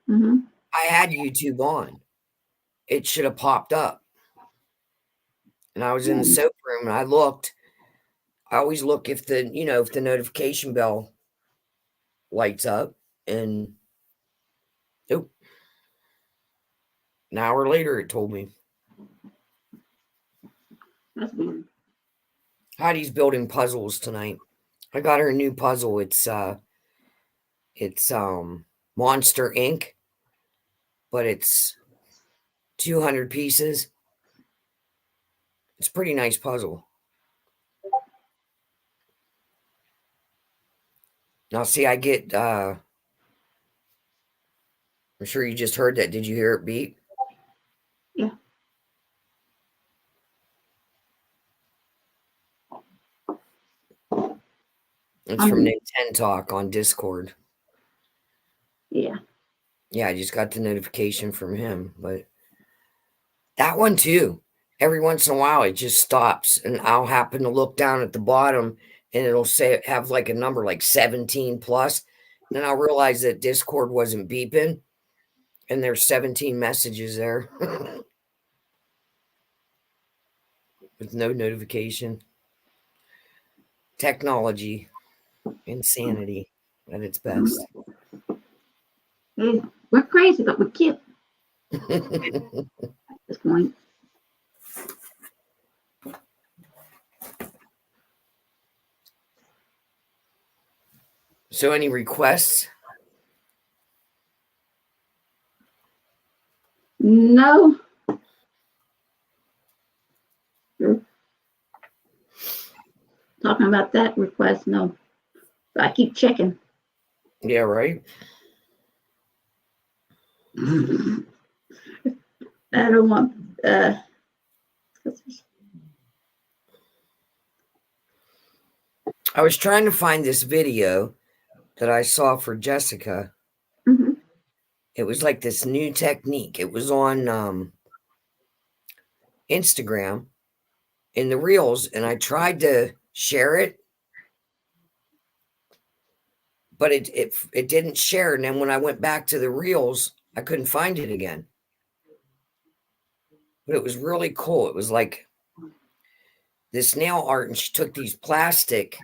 I had YouTube on. It should have popped up. And I was in the soap room and I looked. I always look if the notification bell lights up, and nope. An hour later, it told me. That's weird. Heidi's building puzzles tonight. I got her a new puzzle. It's Monster Inc., but it's 200 pieces. It's a pretty nice puzzle. Now, see, I get, I'm sure you just heard that. Did you hear it beep? Yeah. It's from Nintendo Talk on Discord. Yeah. Yeah, I just got the notification from him, but that one too. Every once in a while, it just stops, and I'll happen to look down at the bottom, and it'll say have like a number like 17 plus. Then I'll realize that Discord wasn't beeping, and there's 17 messages there with no notification. Technology, insanity at its best. We're crazy, but we're cute at this point. So any requests? No. Talking about that request, no. But I keep checking. Yeah, right. I don't want I was trying to find this video that I saw for Jessica. Mm-hmm. It was like this new technique. It was on Instagram in the reels, and I tried to share it, but it didn't share. And then when I went back to the reels, I couldn't find it again. But it was really cool. It was like this nail art, and she took these plastic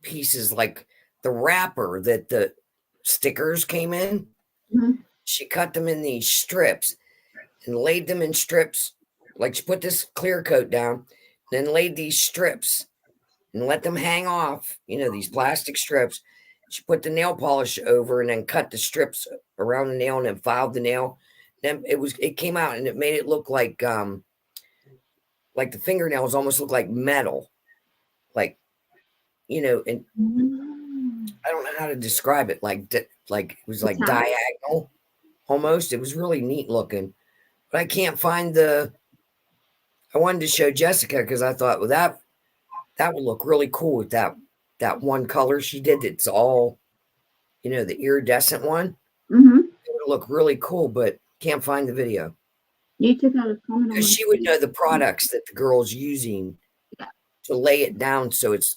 pieces, like the wrapper that the stickers came in. Mm-hmm. She cut them in these strips and laid them in strips. Like she put this clear coat down, then laid these strips and let them hang off, these plastic strips. She put the nail polish over and then cut the strips around the nail and then filed the nail. Then it came out and it made it look like the fingernails almost look like metal. Like, and I don't know how to describe it. Like it was like diagonal almost. It was really neat looking. But I can't find I wanted to show Jessica because I thought, well, that would look really cool with that one color she did. It's all, the iridescent one. Mm-hmm. It would look really cool, but can't find the video. You took out a comment because she would know the products that the girl's using to lay it down. So it's,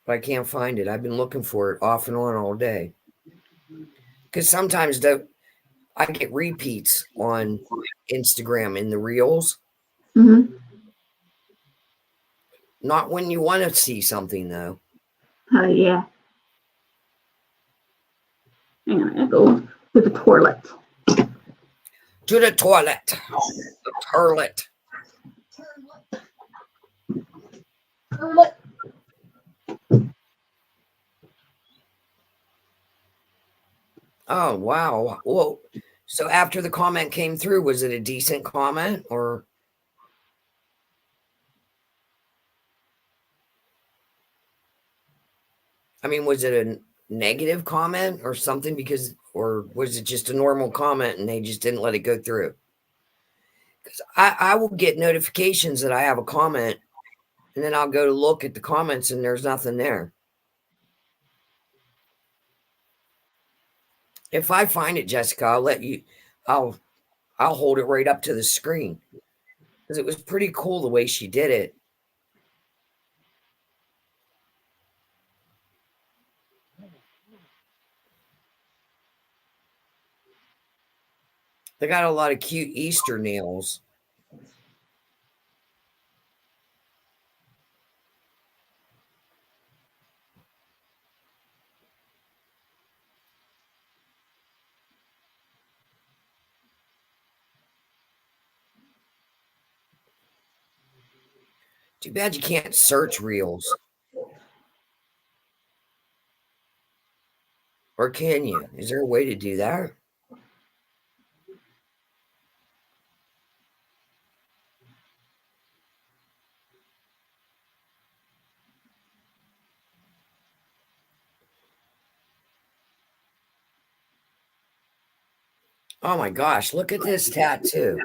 but I can't find it. I've been looking for it off and on all day. Because sometimes I get repeats on Instagram in the reels. Mm-hmm. Not when you want to see something, though. Oh, yeah. Hang on, I go to the toilet. To the toilet. The toilet. Toilet. Oh, wow. Well, so after the comment came through, was it a decent comment or? I mean, was it a negative comment or something or was it just a normal comment and they just didn't let it go through? Because I will get notifications that I have a comment and then I'll go to look at the comments and there's nothing there. If I find it, Jessica, I'll hold it right up to the screen because it was pretty cool the way she did it. They got a lot of cute Easter nails. Too bad you can't search reels. Or can you? Is there a way to do that? Oh my gosh, look at this tattoo.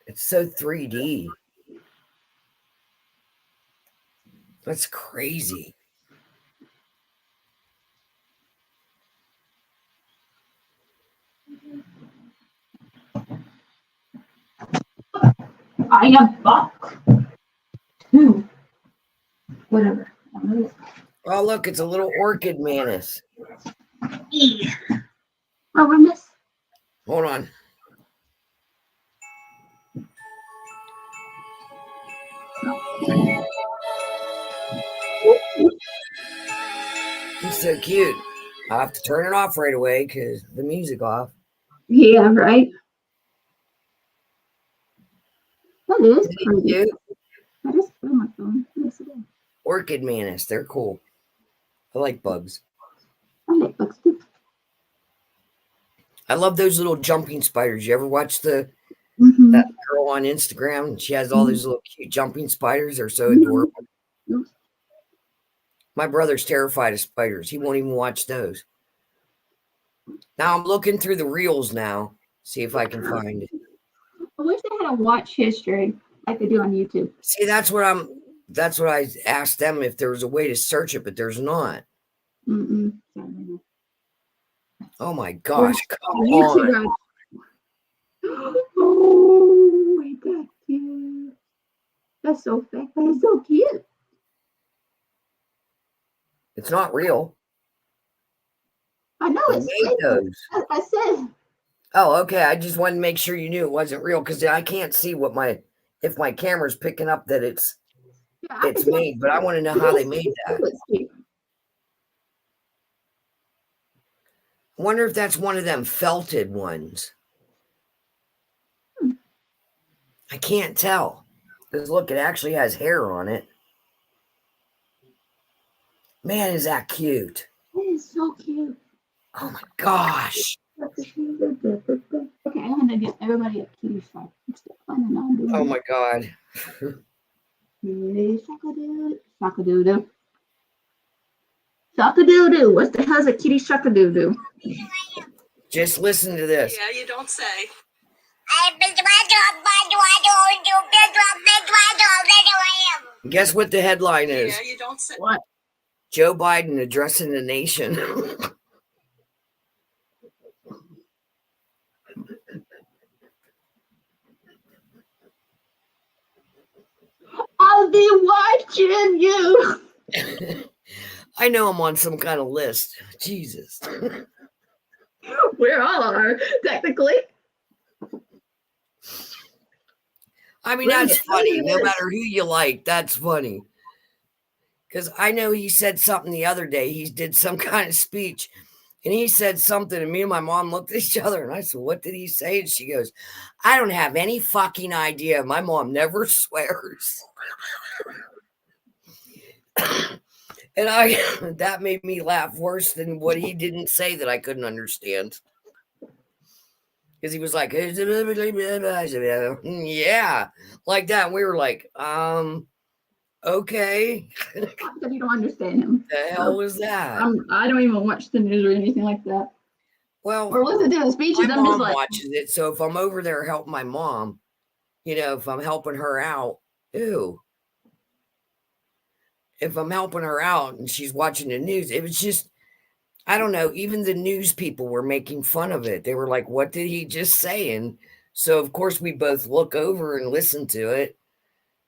It's so 3D. That's crazy. I have buck. Whatever. Oh, look, it's a little orchid mantis. Yeah. Oh, we missed. Hold on. He's so cute. I'll have to turn it off right away because the music off. Yeah, right. That is Isn't it pretty. cute? That is pretty much fun. Yes, it is. Orchid Mantis. They're cool. I like bugs. I like bugs too. I love those little jumping spiders. You ever watch that girl on Instagram? She has all these little cute jumping spiders. They're so adorable. My brother's terrified of spiders. He won't even watch those. Now I'm looking through the reels now, see if I can find it. I wish they had a watch history like they do on YouTube. See, that's what I asked them if there was a way to search it, but there's not. Oh my gosh, come on. Oh, ain't that cute? That's so fake, but it's so cute. It's not real. I know They it's made fake. those. I said. Oh, okay. I just wanted to make sure you knew it wasn't real because I can't see if my camera's picking up that it's made, but I want to know how they made that. I wonder if that's one of them felted ones. I can't tell. Because look, it actually has hair on it. Man, is that cute. It is so cute. Oh my gosh. Okay, I'm gonna get everybody a kitty shot. I'm still planning on doing Oh my god. Shaka-doo-doo. Shaka-doo-doo. What the hell's a kitty shaka-doo-doo? Just listen to this. Yeah, you don't say. Guess what the headline is? Yeah, you don't say. What? Joe Biden addressing the nation. I'll be watching you. I know I'm on some kind of list. Jesus. We all are, technically. I mean, that's funny. No matter who you like, that's funny. Because I know he said something the other day. He did some kind of speech. And he said something, and me and my mom looked at each other, and I said, what did he say? And she goes, I don't have any fucking idea. My mom never swears. And that made me laugh worse than what he didn't say that I couldn't understand. Because he was like, yeah, like that. And we were like, okay. You don't understand him. The hell was that? I don't even watch the news or anything like that. Well, or listen to the speeches. My I'm mom just like, watches it, so if I'm over there helping my mom, if I'm helping her out, if I'm helping her out and she's watching the news, it was just, I don't know, even the news people were making fun of it. They were like, what did he just say? And so, of course, we both look over and listen to it.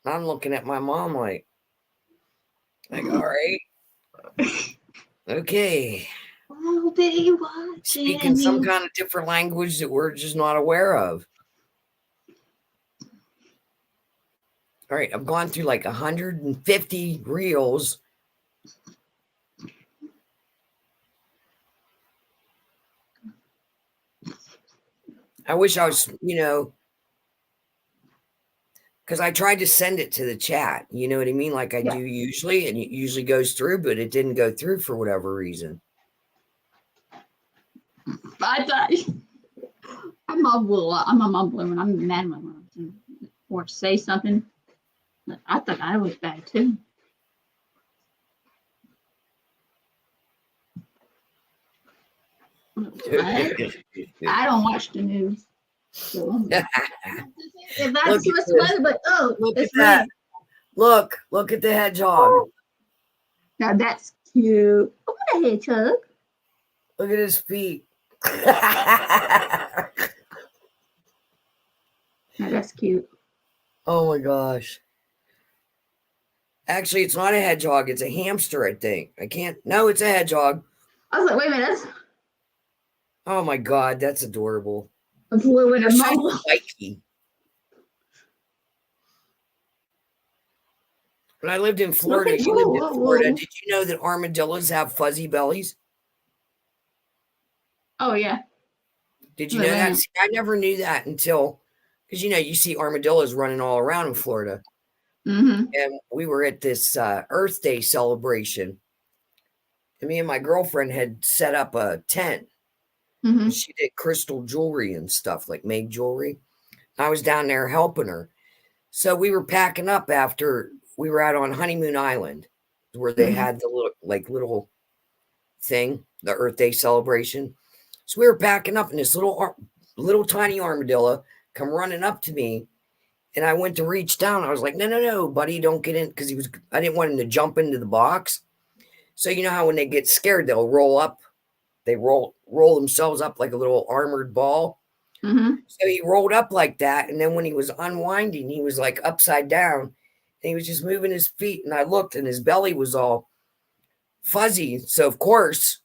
I'm looking at my mom like, all right. Okay. I'll be watching. Speaking some kind of different language that we're just not aware of. All right, I've gone through like 150 reels. I wish I was, because I tried to send it to the chat. You know what I mean? Like I do usually, and it usually goes through, but it didn't go through for whatever reason. I'm a mumbler when I'm mad at my mom or say something. I thought I was bad too. I don't watch the news. So if that's what's funny, but look at that. Look at the hedgehog. Now that's cute. Oh, what a hedgehog. Look at his feet. Now that's cute. Oh my gosh. Actually, it's not a hedgehog. It's a hamster, I think. No, it's a hedgehog. I was like, wait a minute. Oh my God, that's adorable. A blue and a so spiky. When I lived in Florida, did you know that armadillos have fuzzy bellies? Oh, yeah. Did you know that? See, I never knew that until, because you see armadillos running all around in Florida. Mm-hmm. And we were at this Earth Day celebration. And me and my girlfriend had set up a tent. Mm-hmm. She did crystal jewelry and stuff, like made jewelry. I was down there helping her. So we were packing up after we were out on Honeymoon Island, where they had the little thing, the Earth Day celebration. So we were packing up, and this little tiny armadillo come running up to me, and I went to reach down. I was like, no, buddy, don't get in, because I didn't want him to jump into the box. So you know how when they get scared, they'll roll up. They roll themselves up like a little armored ball. Mm-hmm. So he rolled up like that, and then when he was unwinding, he was like upside down, and he was just moving his feet. And I looked, and his belly was all fuzzy. So of course,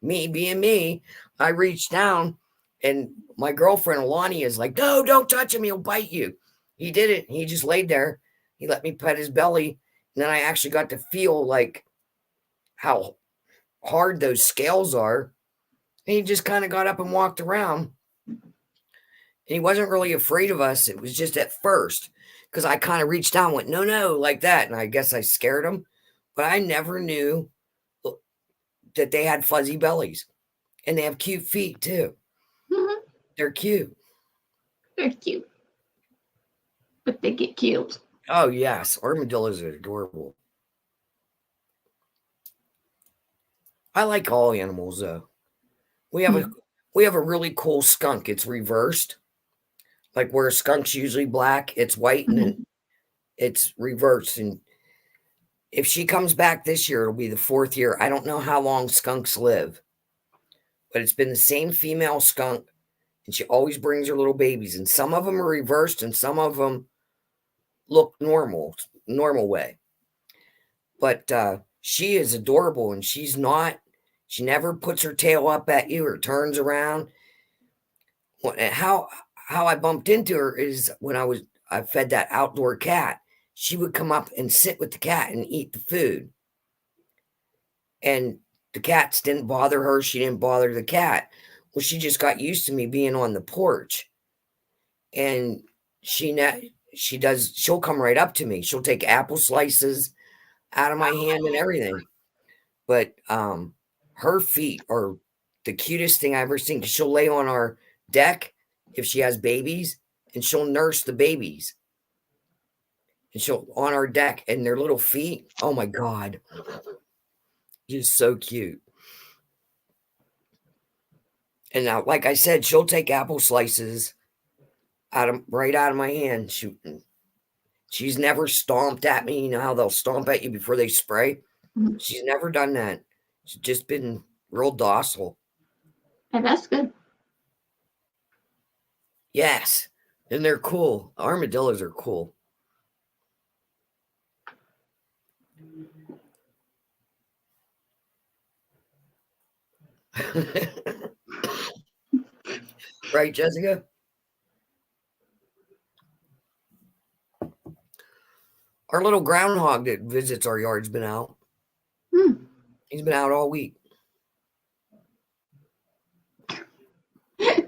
me being me, I reached down, and my girlfriend Alani is like, "No, don't touch him; he'll bite you." He did it. He just laid there. He let me pet his belly, and then I actually got to feel like how hard those scales are. And he just kind of got up and walked around. And he wasn't really afraid of us. It was just at first, because I kind of reached down, went, no, like that. And I guess I scared him. But I never knew that they had fuzzy bellies. And they have cute feet, too. Mm-hmm. They're cute. They're cute. But they get killed. Oh, yes. Armadillos are adorable. I like all animals, though. We have a really cool skunk. It's reversed. Like where a skunk's usually black, it's white, and then it's reversed. And if she comes back this year, it'll be the 4th year. I don't know how long skunks live, but it's been the same female skunk, and she always brings her little babies. And some of them are reversed, and some of them look normal way. But she is adorable, and she never puts her tail up at you or turns around. How I bumped into her is when I fed that outdoor cat. She would come up and sit with the cat and eat the food. And the cats didn't bother her. She didn't bother the cat. Well, she just got used to me being on the porch. And she'll come right up to me. She'll take apple slices out of my hand and everything. But her feet are the cutest thing I've ever seen. She'll lay on our deck if she has babies, and she'll nurse the babies. And she'll on our deck, and their little feet, oh my God, just so cute. And now, like I said, she'll take apple slices right out of my hand. She's never stomped at me. You know how they'll stomp at you before they spray? Mm-hmm. She's never done that. She's just been real docile. And that's good. Yes. And they're cool. Armadillos are cool. Right, Jessica? Our little groundhog that visits our yard's been out. He's been out all week.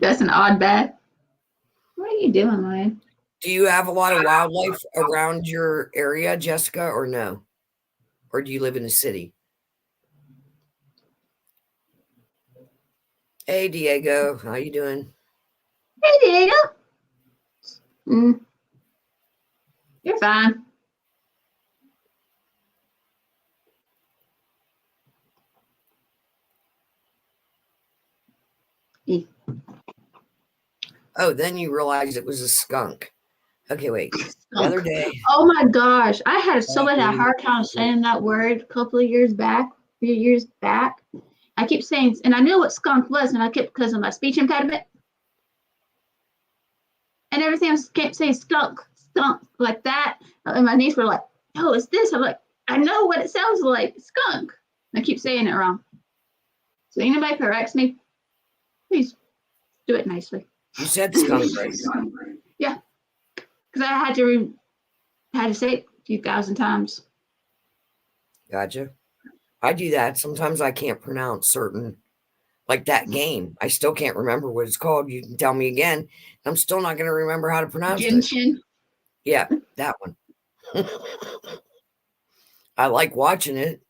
That's an odd bat. What are you doing, Ryan? Do you have a lot of wildlife around your area, Jessica, or no? Or do you live in the city? Hey, Diego. How you doing? Hey, Diego. You're fine. Oh, then you realize it was a skunk. Okay, wait. The other day. Oh my gosh. I had so much a hard time saying that word a few years back. I keep saying, and I knew what skunk was, and I kept, because of my speech impediment. And everything else kept saying skunk, like that. And my niece were like, oh, it's this. I'm like, I know what it sounds like, skunk. And I keep saying it wrong. So anybody corrects me, please do it nicely. You said skunk, right? Yeah. Because I had to say it a few thousand times. Gotcha. I do that. Sometimes I can't pronounce certain Like that game. I still can't remember what it's called. You can tell me again. I'm still not going to remember how to pronounce it. Genshin. Yeah, that one. I like watching it.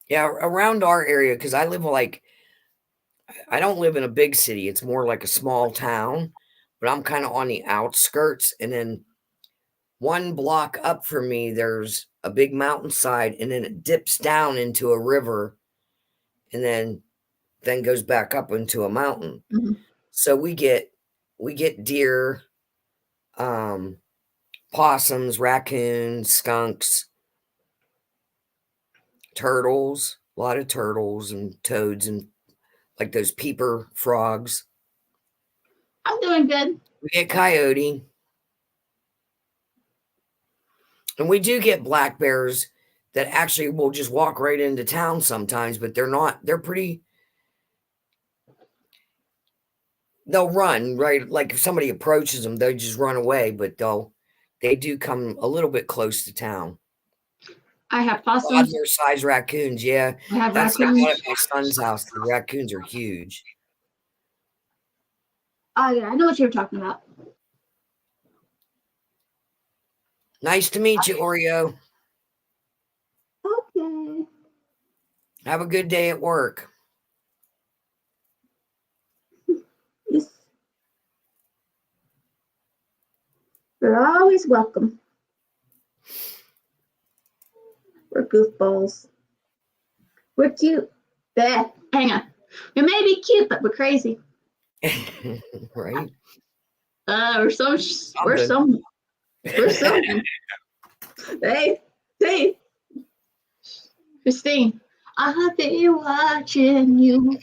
Yeah, around our area, because I don't live in a big city. It's more like a small town, but I'm kind of on the outskirts. And then 1 block up from me, there's a big mountainside, and then it dips down into a river, and then goes back up into a mountain. Mm-hmm. So we get deer, possums, raccoons, skunks, turtles, a lot of turtles and toads and like those peeper frogs. I'm doing good. We get coyote. And we do get black bears that actually will just walk right into town sometimes, but they're pretty, they'll run, right? Like if somebody approaches them, they just run away, but they do come a little bit close to town. I have possums. Toddler size raccoons, yeah. I have That's raccoons. like at my son's house. The raccoons are huge. Oh yeah, I know what you were talking about. Nice to meet you, Oreo. Okay. Have a good day at work. Yes. You're always welcome. We're goofballs. We're cute. Hang on. We may be cute, but we're crazy. Right? We're some. Hey, Christine. I'll be watching you.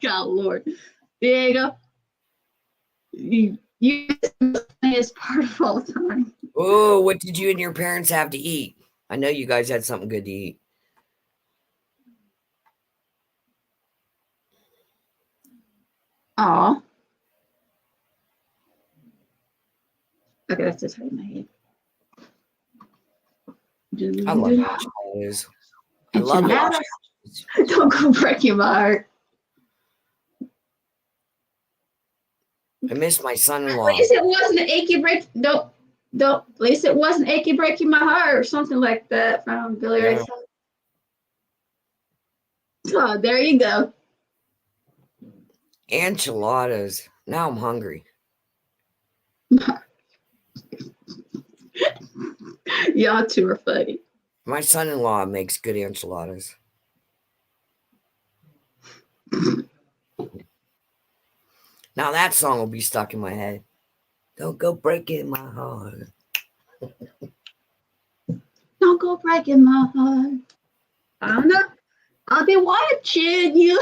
God, Lord. There you go. You is part of all the time. Oh, what did you and your parents have to eat? I know you guys had something good to eat. Aw. Okay, that's just right in my head. I love enchiladas. I love enchiladas. Don't go breaking my heart. I miss my son-in-law. At least it wasn't an achy break. Don't. At least it wasn't achy breaking my heart or something like that from Billy Ray. Oh, there you go. Enchiladas. Now I'm hungry. Y'all two are funny. My son-in-law makes good enchiladas. Now that song will be stuck in my head. Don't go breaking my heart. Don't go breaking my heart. I don't know. I'll be watching you.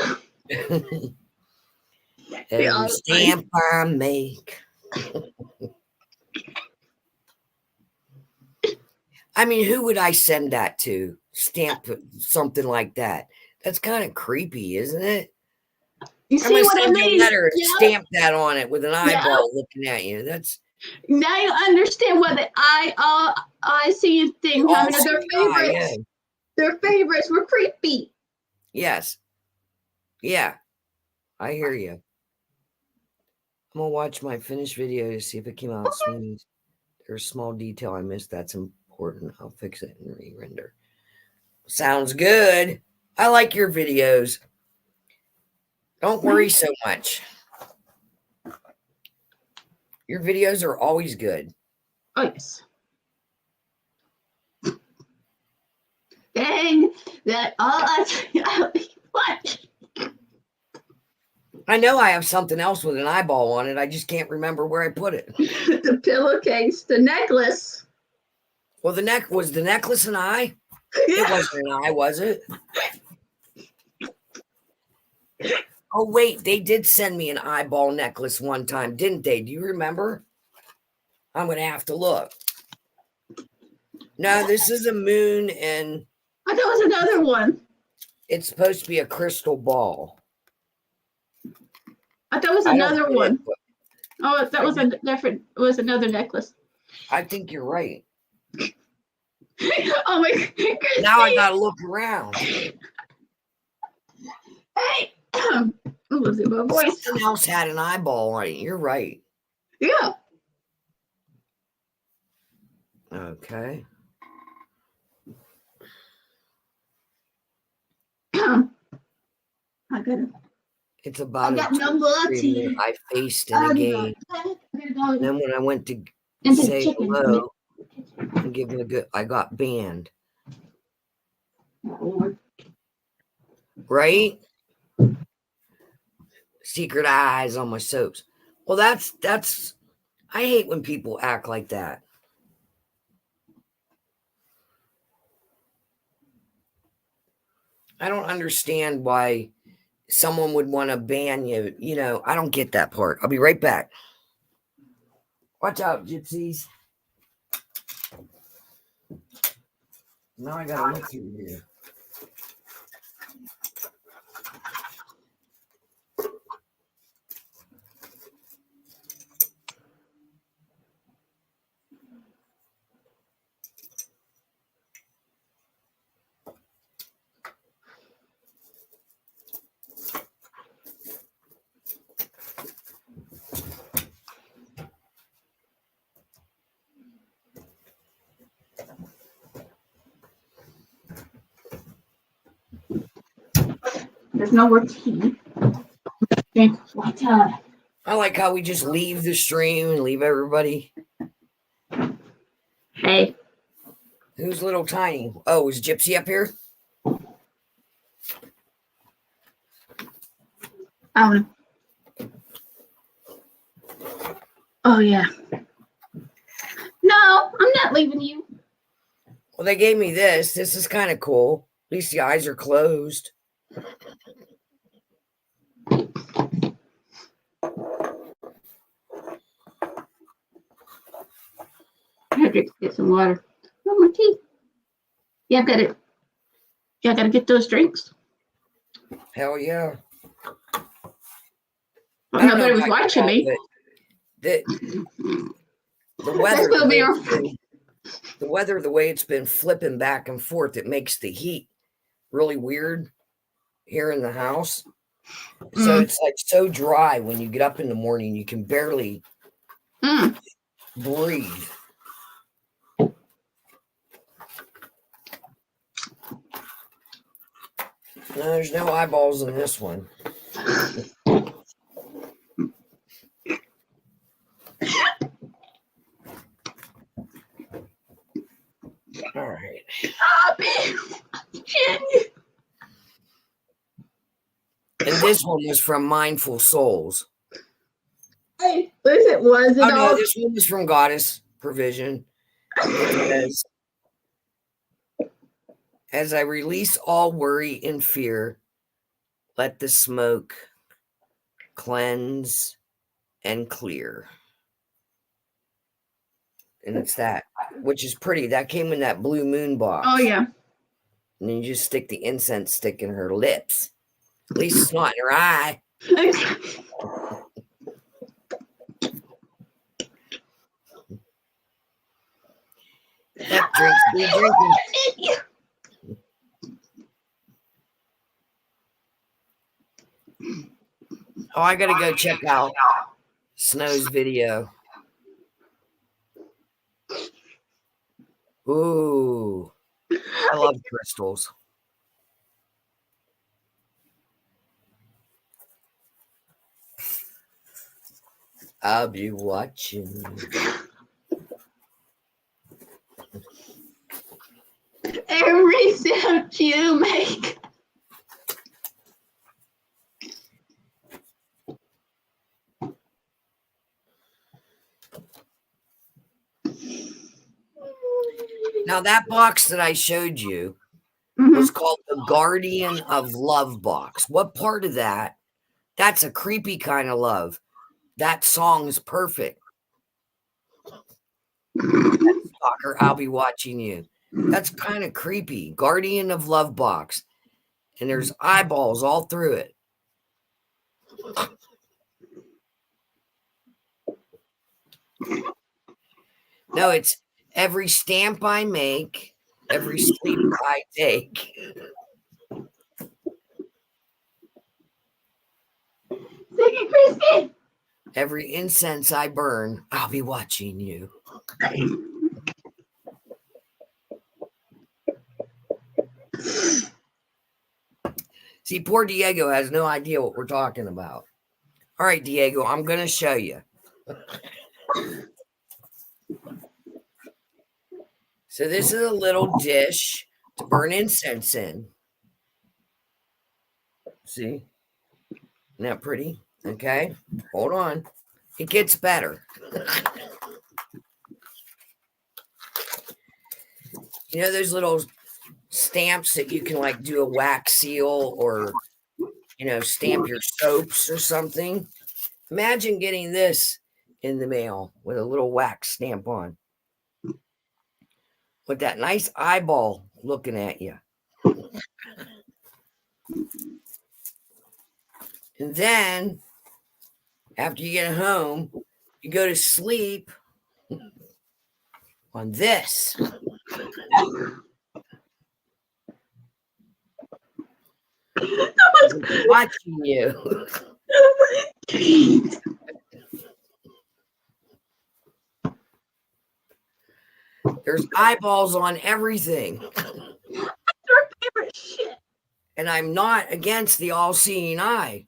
Every stamp I make. I mean, who would I send that to? Stamp something like that. That's kind of creepy, isn't it? You see what I mean? A letter, stamp that on it with an eyeball looking at you. That's now you understand why the I see thing. I mean, their favorites. Yeah. Their favorites were creepy. Yes. Yeah. I hear you. I'm gonna watch my finished video to see if it came out smooth. There's a small detail I missed that's important. I'll fix it and re-render. Sounds good. I like your videos. Don't worry so much. Your videos are always good. Oh, yes. Dang, that what? I know I have something else with an eyeball on it. I just can't remember where I put it. The pillowcase, the necklace. Well, was the necklace an eye? Yeah. It wasn't an eye, was it? Oh, wait, they did send me an eyeball necklace one time, didn't they? Do you remember? I'm going to have to look. No, this is a moon, and I thought it was another one. It's supposed to be a crystal ball. I thought it was another one. Oh, that was a different. It was another necklace. I think you're right. Oh my goodness. Now I gotta look around. Hey. I'm losing my voice. Something else had an eyeball on it. You're right. Yeah. Okay. I got it. It's about I got number 10. I faced in a game. Go. Then when I went to Into say chicken. hello and give it a good, I got banned. Right? Secret eyes on my soaps. Well, that's. I hate when people act like that. I don't understand why someone would want to ban you. You know, I don't get that part. I'll be right back. Watch out, gypsies. Now I gotta look through here. There's no more tea. Drink water. I like how we just leave the stream and leave everybody. Hey. Who's little tiny? Oh, is Gypsy up here? I don't know. Oh, yeah. No, I'm not leaving you. Well, they gave me this. This is kind of cool. At least the eyes are closed. I had to get some water. No more tea. Yeah, I gotta get those drinks. Hell yeah. Well, nobody was watching me. The weather, the weather, the way it's been flipping back and forth, it makes the heat really weird here in the house. So it's like so dry when you get up in the morning, you can barely breathe. No, there's no eyeballs in this one. All right. And this one was from Mindful Souls. Hey, listen, was it no, this one was from Goddess Provision. It says, as I release all worry and fear, let the smoke cleanse and clear. And it's that, which is pretty. That came in that blue moon box. Oh, yeah. And then you just stick the incense stick in her lips. At least it's not in her eye. That drinks, be drinking. Oh, I gotta go check out Snow's video. Ooh, I love crystals. I'll be watching. Every sound you make. Now, that box that I showed you was called the Guardian of Love box. What part of that? That's a creepy kind of love. That song is perfect. Stalker, I'll be watching you. That's kind of creepy. Guardian of Love box. And there's eyeballs all through it. No, it's every stamp I make, every sleep I take. Singing Christy. Every incense I burn, I'll be watching you. See, poor Diego has no idea what we're talking about. All right, Diego, I'm going to show you. So this is a little dish to burn incense in. See? Isn't that pretty? Okay, hold on. It gets better. You know those little stamps that you can like do a wax seal or, stamp your soaps or something? Imagine getting this in the mail with a little wax stamp on. With that nice eyeball looking at you. And then, after you get home, you go to sleep on this. Watching you. There's eyeballs on everything. That's your favorite shit. And I'm not against the all-seeing eye,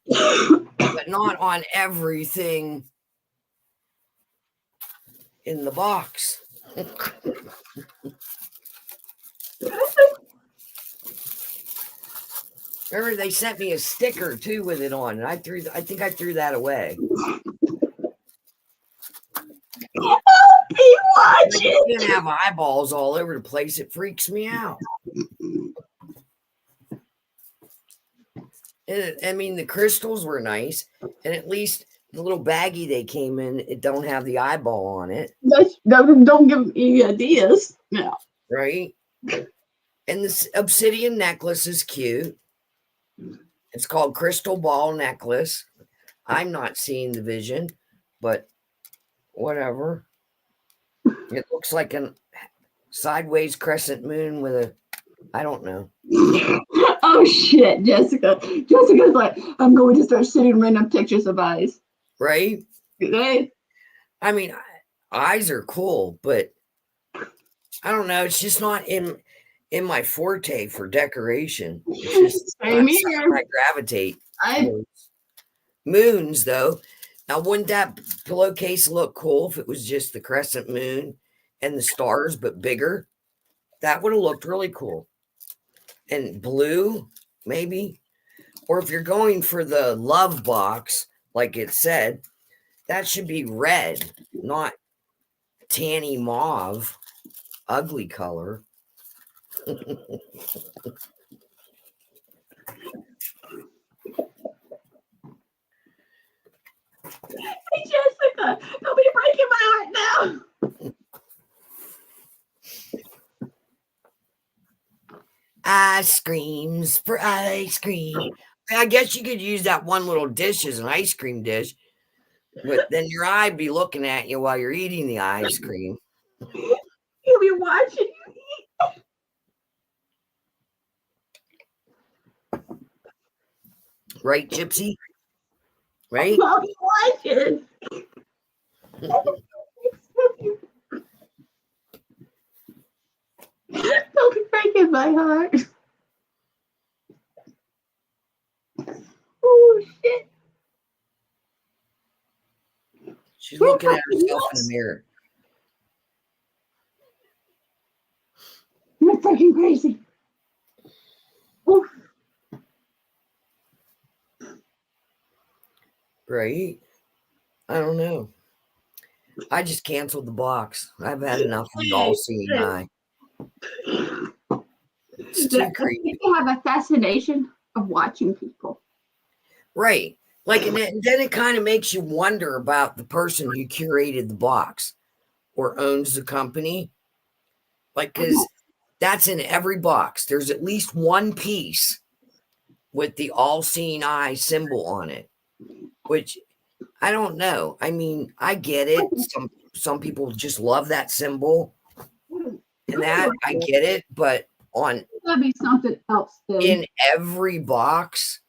but not on everything in the box. Remember, they sent me a sticker too with it on, and I think I threw that away. Be watching. You can have eyeballs all over the place. It freaks me out. I mean, the crystals were nice, and at least the little baggie they came in, it don't have the eyeball on it. Don't give me ideas. No. Right? And this obsidian necklace is cute. It's called Crystal Ball Necklace. I'm not seeing the vision, but whatever. It looks like a sideways crescent moon with a, I don't know. Oh shit, Jessica. Jessica's like, I'm going to start sending random pictures of eyes. Right? Right? I mean, eyes are cool, but I don't know. It's just not in my forte for decoration. It's just Same here. I gravitate towards. Moons, though. Now, wouldn't that pillowcase look cool if it was just the crescent moon and the stars, but bigger? That would have looked really cool. And blue, maybe. Or if you're going for the love box, like it said, that should be red, not tanny mauve, ugly color. Hey, Jessica, don't be breaking my heart now. Ice creams for ice cream. I guess you could use that one little dish as an ice cream dish, but then your eye be looking at you while you're eating the ice cream. You'll be watching you eat. Right, Gypsy? Right? I'll be watching. Don't be breaking my heart. Oh shit. She's looking at herself in the mirror. You're freaking crazy. Oof. Right? I don't know. I just canceled the box. I've had enough of the all-seeing eye. It's too creepy. People have a fascination of watching people. Right. Like, and then it kind of makes you wonder about the person who curated the box or owns the company. Like, because that's in every box. There's at least one piece with the all-seeing eye symbol on it, which I don't know. I mean, I get it. Some people just love that symbol. And that I get it, but that'd be something else then. In every box,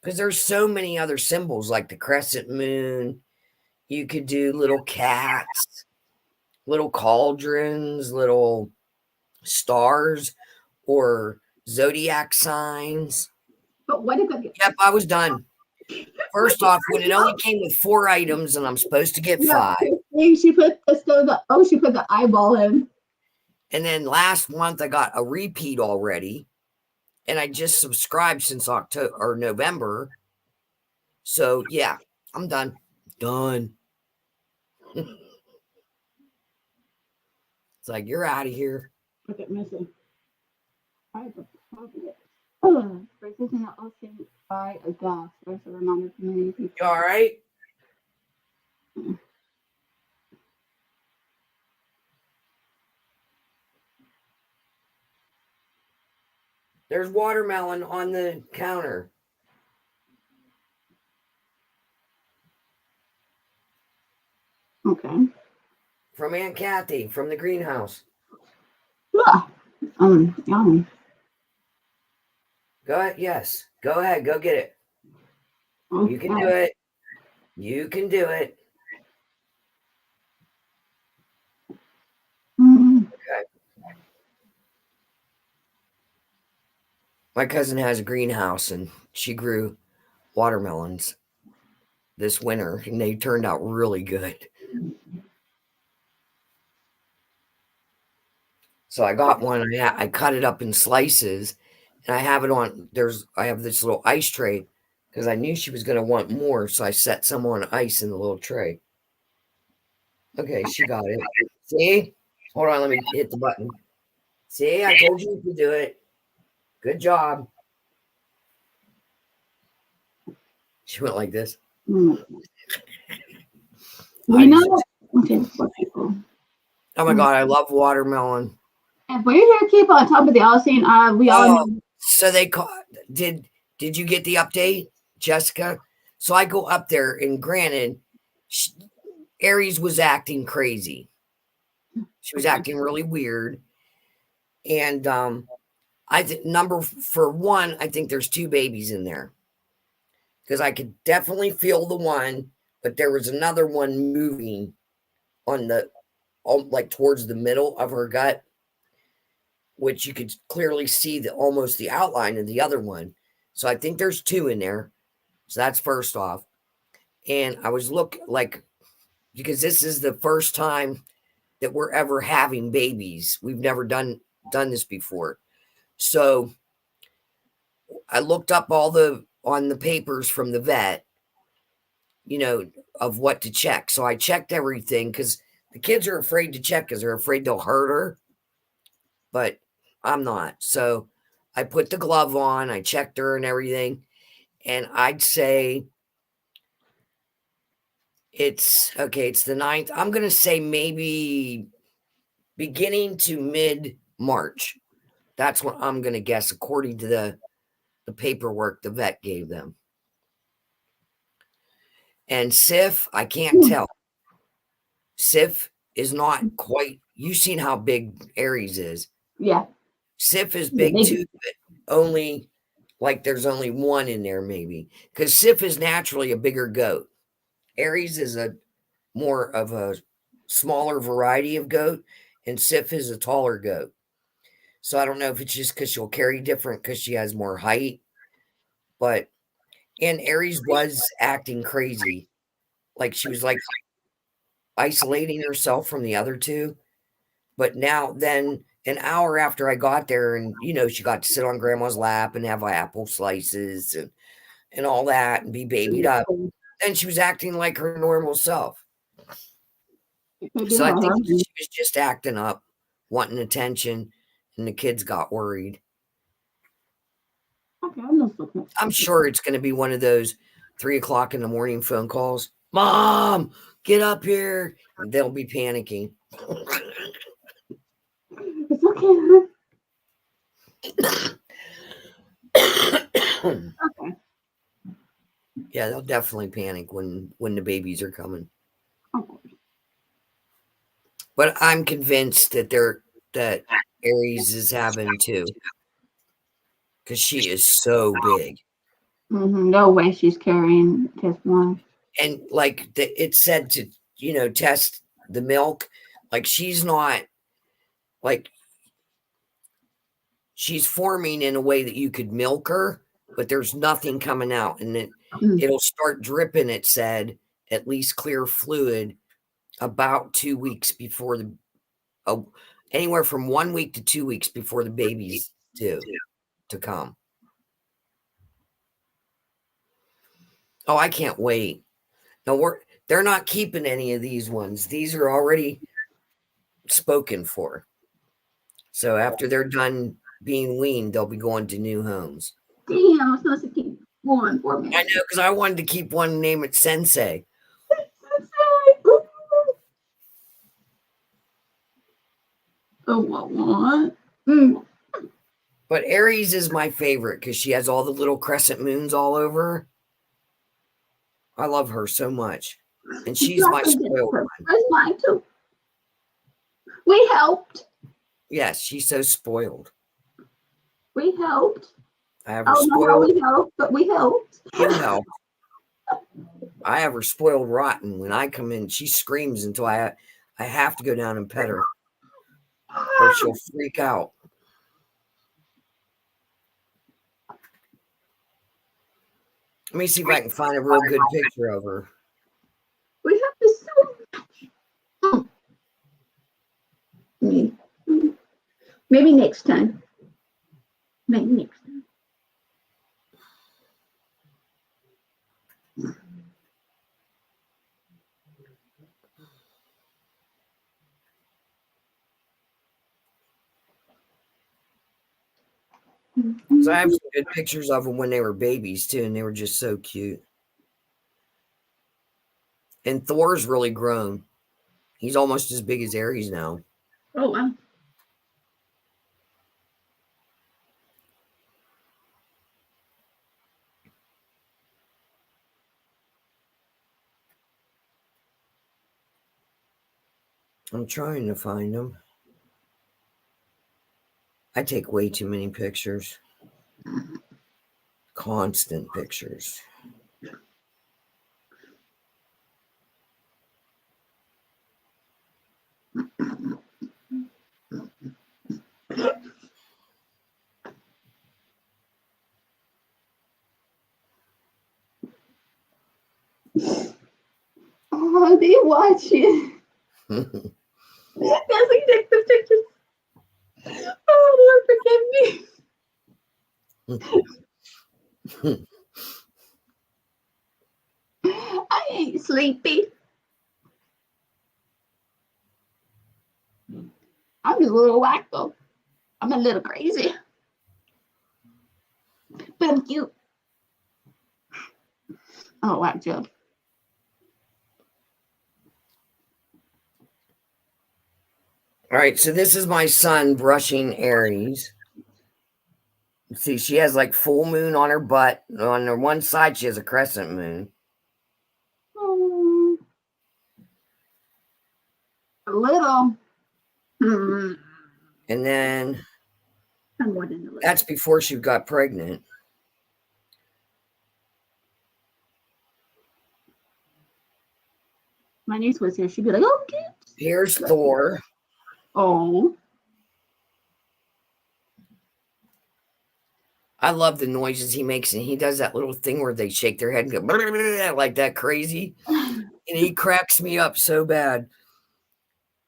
because there's so many other symbols like the crescent moon. You could do little cats, little cauldrons, little stars, or zodiac signs. But what if it? Yep, I was done. First off, when it only came with 4 items and I'm supposed to get 5. She put the eyeball in. And then last month I got a repeat already. And I just subscribed since October or November. So yeah, I'm done. Done. It's like, you're out of here. Look at missing. I have a problem. Braces in the ocean by a gas. There's a reminder for many people. You all right? There's watermelon on the counter. Okay. From Aunt Kathy, from the greenhouse. Yeah. Yum. Go ahead. Yes. Go ahead. Go get it. Okay. You can do it. You can do it. Okay. My cousin has a greenhouse and she grew watermelons this winter and they turned out really good. So I got one. I cut it up in slices and I have it on. I have this little ice tray because I knew she was going to want more. So I set some on ice in the little tray. Okay, she got it. See? Hold on, let me hit the button. See, I told you to do it. Good job. She went like this. We know. Okay, for people. Oh my God, I love watermelon. And we're here to keep on top of the all scene. We all know. So they did you get the update, Jessica? So I go up there and granted, Aries was acting crazy. She was acting really weird. And I think for one, I think there's 2 babies in there. Because I could definitely feel the one, but there was another one moving on like towards the middle of her gut, which you could clearly see almost the outline of the other one. So I think there's 2 in there. So that's first off. And I was because this is the first time that we're ever having babies. We've never done this before. So I looked up on the papers from the vet, of what to check. So I checked everything because the kids are afraid to check because they're afraid they'll hurt her. But I'm not. So I put the glove on, I checked her and everything. And I'd say it's the 9th. I'm going to say maybe beginning to mid-March. That's what I'm going to guess according to the paperwork the vet gave them. And Sif, I can't tell. Sif is not quite, you've seen how big Aries is. Yeah. Sif is big too, but only like there's only 1 in there maybe. Because Sif is naturally a bigger goat. Aries is a more of a smaller variety of goat, and Sif is a taller goat. So I don't know if it's just because she'll carry different because she has more height. And Aries was acting crazy. Like she was like isolating herself from the other 2. But then an hour after I got there and, she got to sit on grandma's lap and have apple slices and all that and be babied up. And she was acting like her normal self. So I think she was just acting up, wanting attention, and the kids got worried. Okay, I'm sure it's going to be one of those 3:00 in the morning phone calls. Mom, get up here. They'll be panicking. It's okay. Okay. Yeah, they'll definitely panic when the babies are coming. Oh. But I'm convinced that that Aries is having too. Because she is so big. No way she's carrying just one. And like it said to, test the milk. Like she's not, like she's forming in a way that you could milk her, but there's nothing coming out. And then it'll start dripping, it said, at least clear fluid about 2 weeks before anywhere from 1 week to 2 weeks before the baby's due to come. Oh, I can't wait. No, they're not keeping any of these ones. These are already spoken for. So after they're done being weaned, they'll be going to new homes. Damn, I was supposed to keep one for me. I know, because I wanted to keep one and name it Sensei. Oh, what? But Aries is my favorite because she has all the little crescent moons all over her. I love her so much. And she's my spoiled one. That's mine too. We helped. Yes, she's so spoiled. We helped. I have her spoiled. We helped, but we helped. You helped. I have her spoiled rotten. When I come in, she screams until I have to go down and pet her, or she'll freak out. Let me see if I can find a real good picture of her. We have this so much. Maybe next time. Maybe next time. So I have some good pictures of them when they were babies too, and they were just so cute. And Thor's really grown. He's almost as big as Aries now. Oh, wow. I'm trying to find them. I take way too many pictures. Constant pictures. Oh, they watch it. Yes, we take the pictures. Oh, Lord, forgive me. I ain't sleepy. I'm just a little wacko. I'm a little crazy. But I'm cute. Oh, whack job. All right, so this is my son brushing Aries. See, she has like full moon on her butt. On her one side, she has a crescent moon. Oh, a little. And then that's before she got pregnant. My niece was here. She'd be like, "Oh, kids." Here's Thor. Oh. I love the noises he makes, and he does that little thing where they shake their head and go like that crazy. And he cracks me up so bad.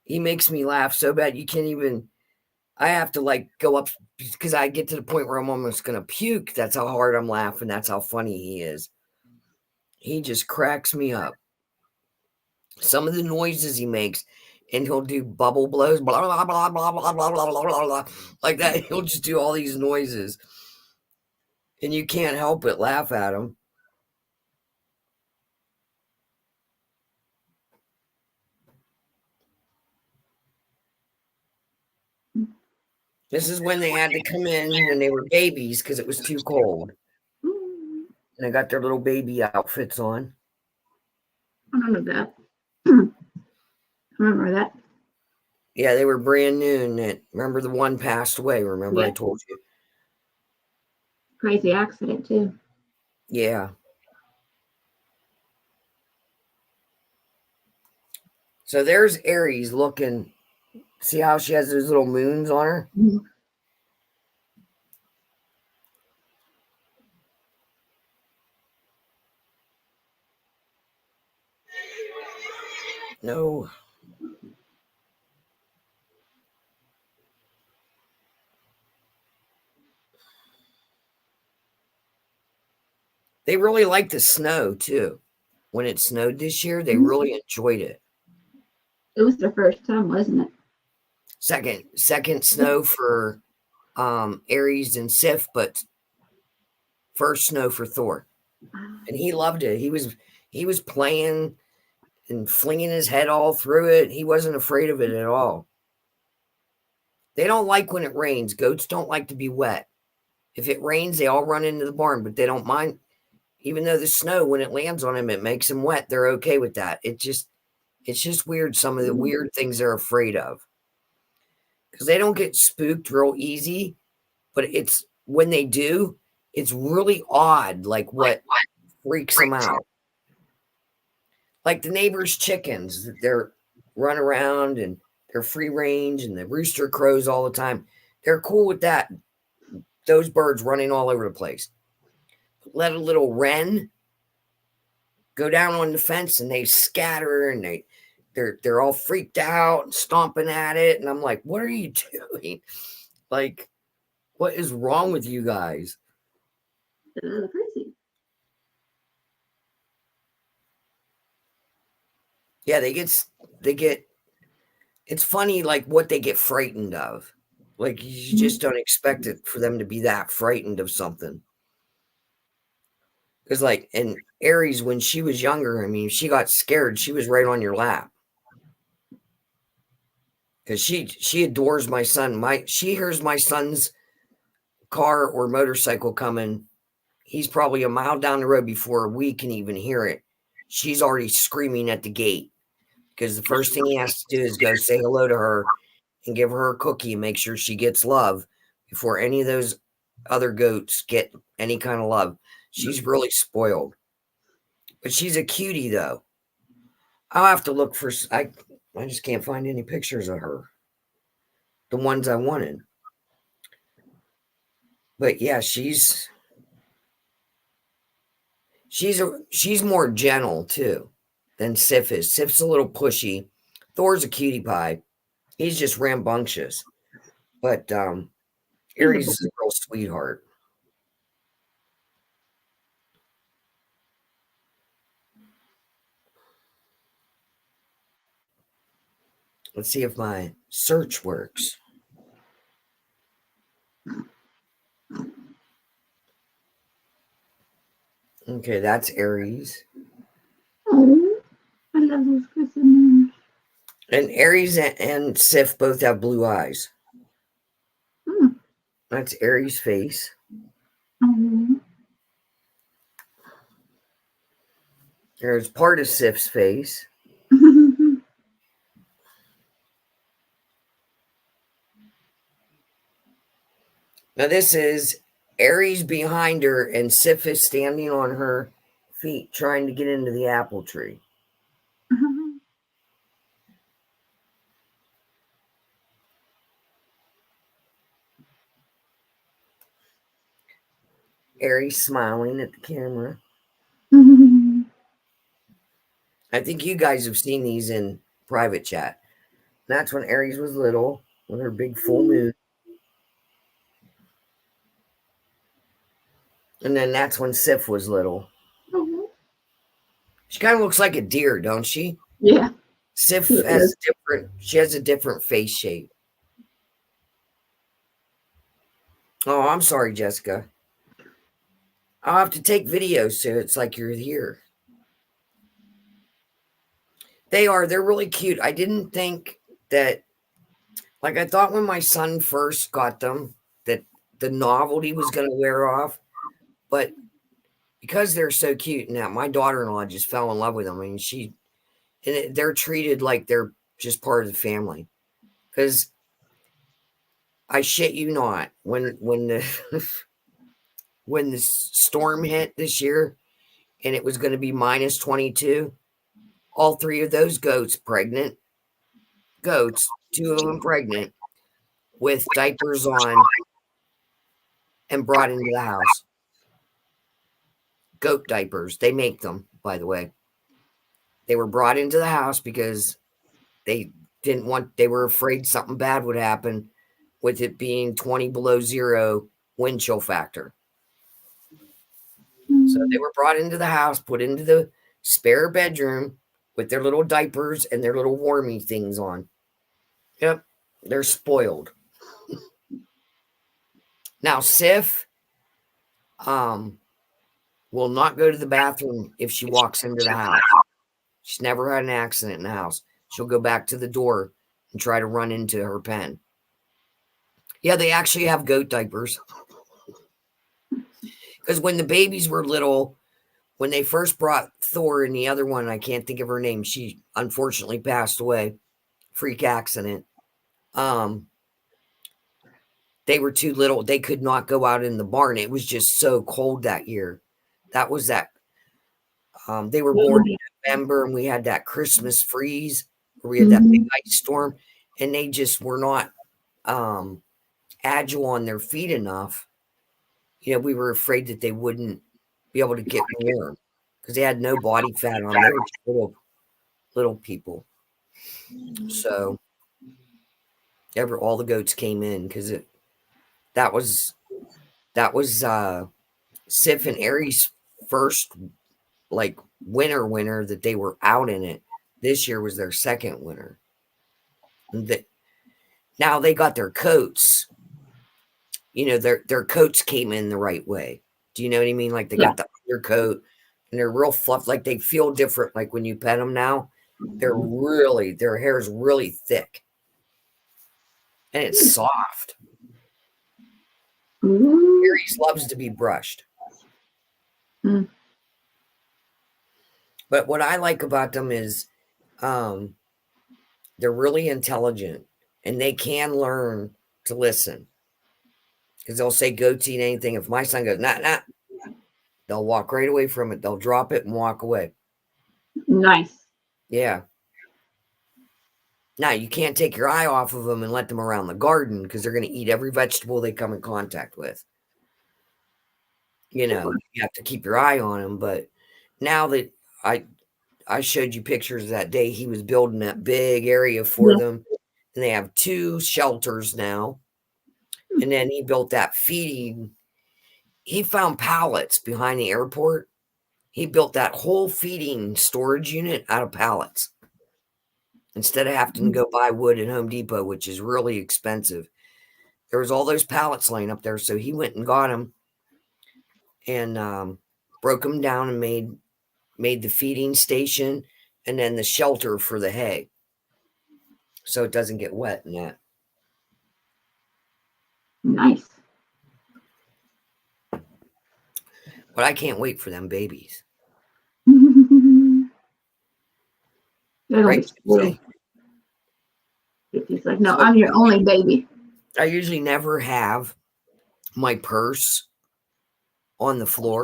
He makes me laugh so bad. You can't even, I have to like go up because I get to the point where I'm almost going to puke. That's how hard I'm laughing. That's how funny he is. He just cracks me up. Some of the noises he makes, and he'll do bubble blows, blah, blah, blah, blah, blah, blah, blah, blah, blah, blah, like that. He'll just do all these noises. And you can't help but laugh at him. This is when they had to come in when they were babies because it was too cold. And they got their little baby outfits on. I remember that. I remember that. Yeah, they were brand new. And remember the one passed away. Remember I told you? Crazy accident too. Yeah. So there's Aries looking. See how she has those little moons on her? Mm-hmm. No. They really like the snow too. When it snowed this year, they really enjoyed it. It was their first time, wasn't it? Second snow for Aries and Sif, but first snow for Thor. And he loved it. He was playing and flinging his head all through it. He wasn't afraid of it at all. They don't like when it rains. Goats don't like to be wet. If it rains, they all run into the barn, but they don't mind. Even though the snow, when it lands on them, it makes them wet. They're okay with that. It's just weird. Some of the weird things they're afraid of because they don't get spooked real easy, but it's when they do, it's really odd. Like what freaks them out. Like the neighbors' chickens, they're run around and they're free range, and the rooster crows all the time. They're cool with that. Those birds running all over the place. Let a little wren go down on the fence and they scatter and they're all freaked out and stomping at it. And I'm like, what are you doing? Like, what is wrong with you guys? Crazy. Yeah, they get it's funny like what they get frightened of. Like you just don't expect it for them to be that frightened of something. Because like in Aries, when she was younger, I mean, she got scared, she was right on your lap. Because she adores my son. She hears my son's car or motorcycle coming. He's probably a mile down the road before we can even hear it. She's already screaming at the gate because the first thing he has to do is go say hello to her and give her a cookie and make sure she gets love before any of those other goats get any kind of love. She's really spoiled. But she's a cutie, though. I'll have to look for. I just can't find any pictures of her. The ones I wanted. But yeah, she's more gentle too than Sif is. Sif's a little pushy. Thor's a cutie pie. He's just rambunctious. But Aries is a real sweetheart. Let's see if my search works. Okay, that's Aries. Oh, I love those Christmas. And Aries and Sif both have blue eyes. That's Aries' face. There's part of Sif's face. Now this is Aries behind her, and Sif is standing on her feet trying to get into the apple tree. Aries smiling at the camera. I think you guys have seen these in private chat. That's when Aries was little with her big full moon. And then that's when Sif was little. She kind of looks like a deer, don't she? Yeah. Sif has a different face shape. Oh, I'm sorry, Jessica. I'll have to take videos so it's like you're here. They're really cute. I didn't think that, like I thought when my son first got them, that the novelty was going to wear off. But because they're so cute now, my daughter-in-law just fell in love with them. I mean, they're treated like they're just part of the family. Because I shit you not, when the when the storm hit this year and it was going to be minus 22, all 3 of those goats, pregnant goats, 2 of them pregnant, with diapers on and brought into the house. Goat diapers. They make them, by the way. They were brought into the house because they were afraid something bad would happen with it being 20 below zero wind chill factor. So they were brought into the house, put into the spare bedroom with their little diapers and their little warmy things on. Yep, they're spoiled. Now, Sif will not go to the bathroom if she walks into the house. She's never had an accident in the house. She'll go back to the door and try to run into her pen. Yeah, they actually have goat diapers. Because when the babies were little, when they first brought Thor and the other one, I can't think of her name. She unfortunately passed away. Freak accident. They were too little. They could not go out in the barn. It was just so cold that year. That was that. They were born in November, and we had that Christmas freeze where we had that big ice storm, and they just were not agile on their feet enough. We were afraid that they wouldn't be able to get warm because they had no body fat on them. They were just little people. So all the goats came in because that was Sif and Aries' first winter that they were out in it. This year was their second winter. Now they got their coats. Their coats came in the right way. Do you know what I mean? Like they got the undercoat and they're real fluff. Like they feel different. Like when you pet them now, their hair is really thick and it's soft. Aries loves to be brushed. But what I like about them is they're really intelligent and they can learn to listen. Because they'll say goats eat anything. If my son goes, nah, they'll walk right away from it. They'll drop it and walk away. Nice. Yeah. Now, you can't take your eye off of them and let them around the garden because they're going to eat every vegetable they come in contact with. You have to keep your eye on them. But now that I showed you pictures that day, he was building that big area for them. And they have 2 shelters now. And then he built that feeding. He found pallets behind the airport. He built that whole feeding storage unit out of pallets instead of having to go buy wood at Home Depot, which is really expensive. There was all those pallets laying up there. So he went and got them and broke them down and made the feeding station and then the shelter for the hay. So it doesn't get wet in that. Nice. But I can't wait for them babies. Right? He's like, no, I'm your only baby. I usually never have my purse on the floor,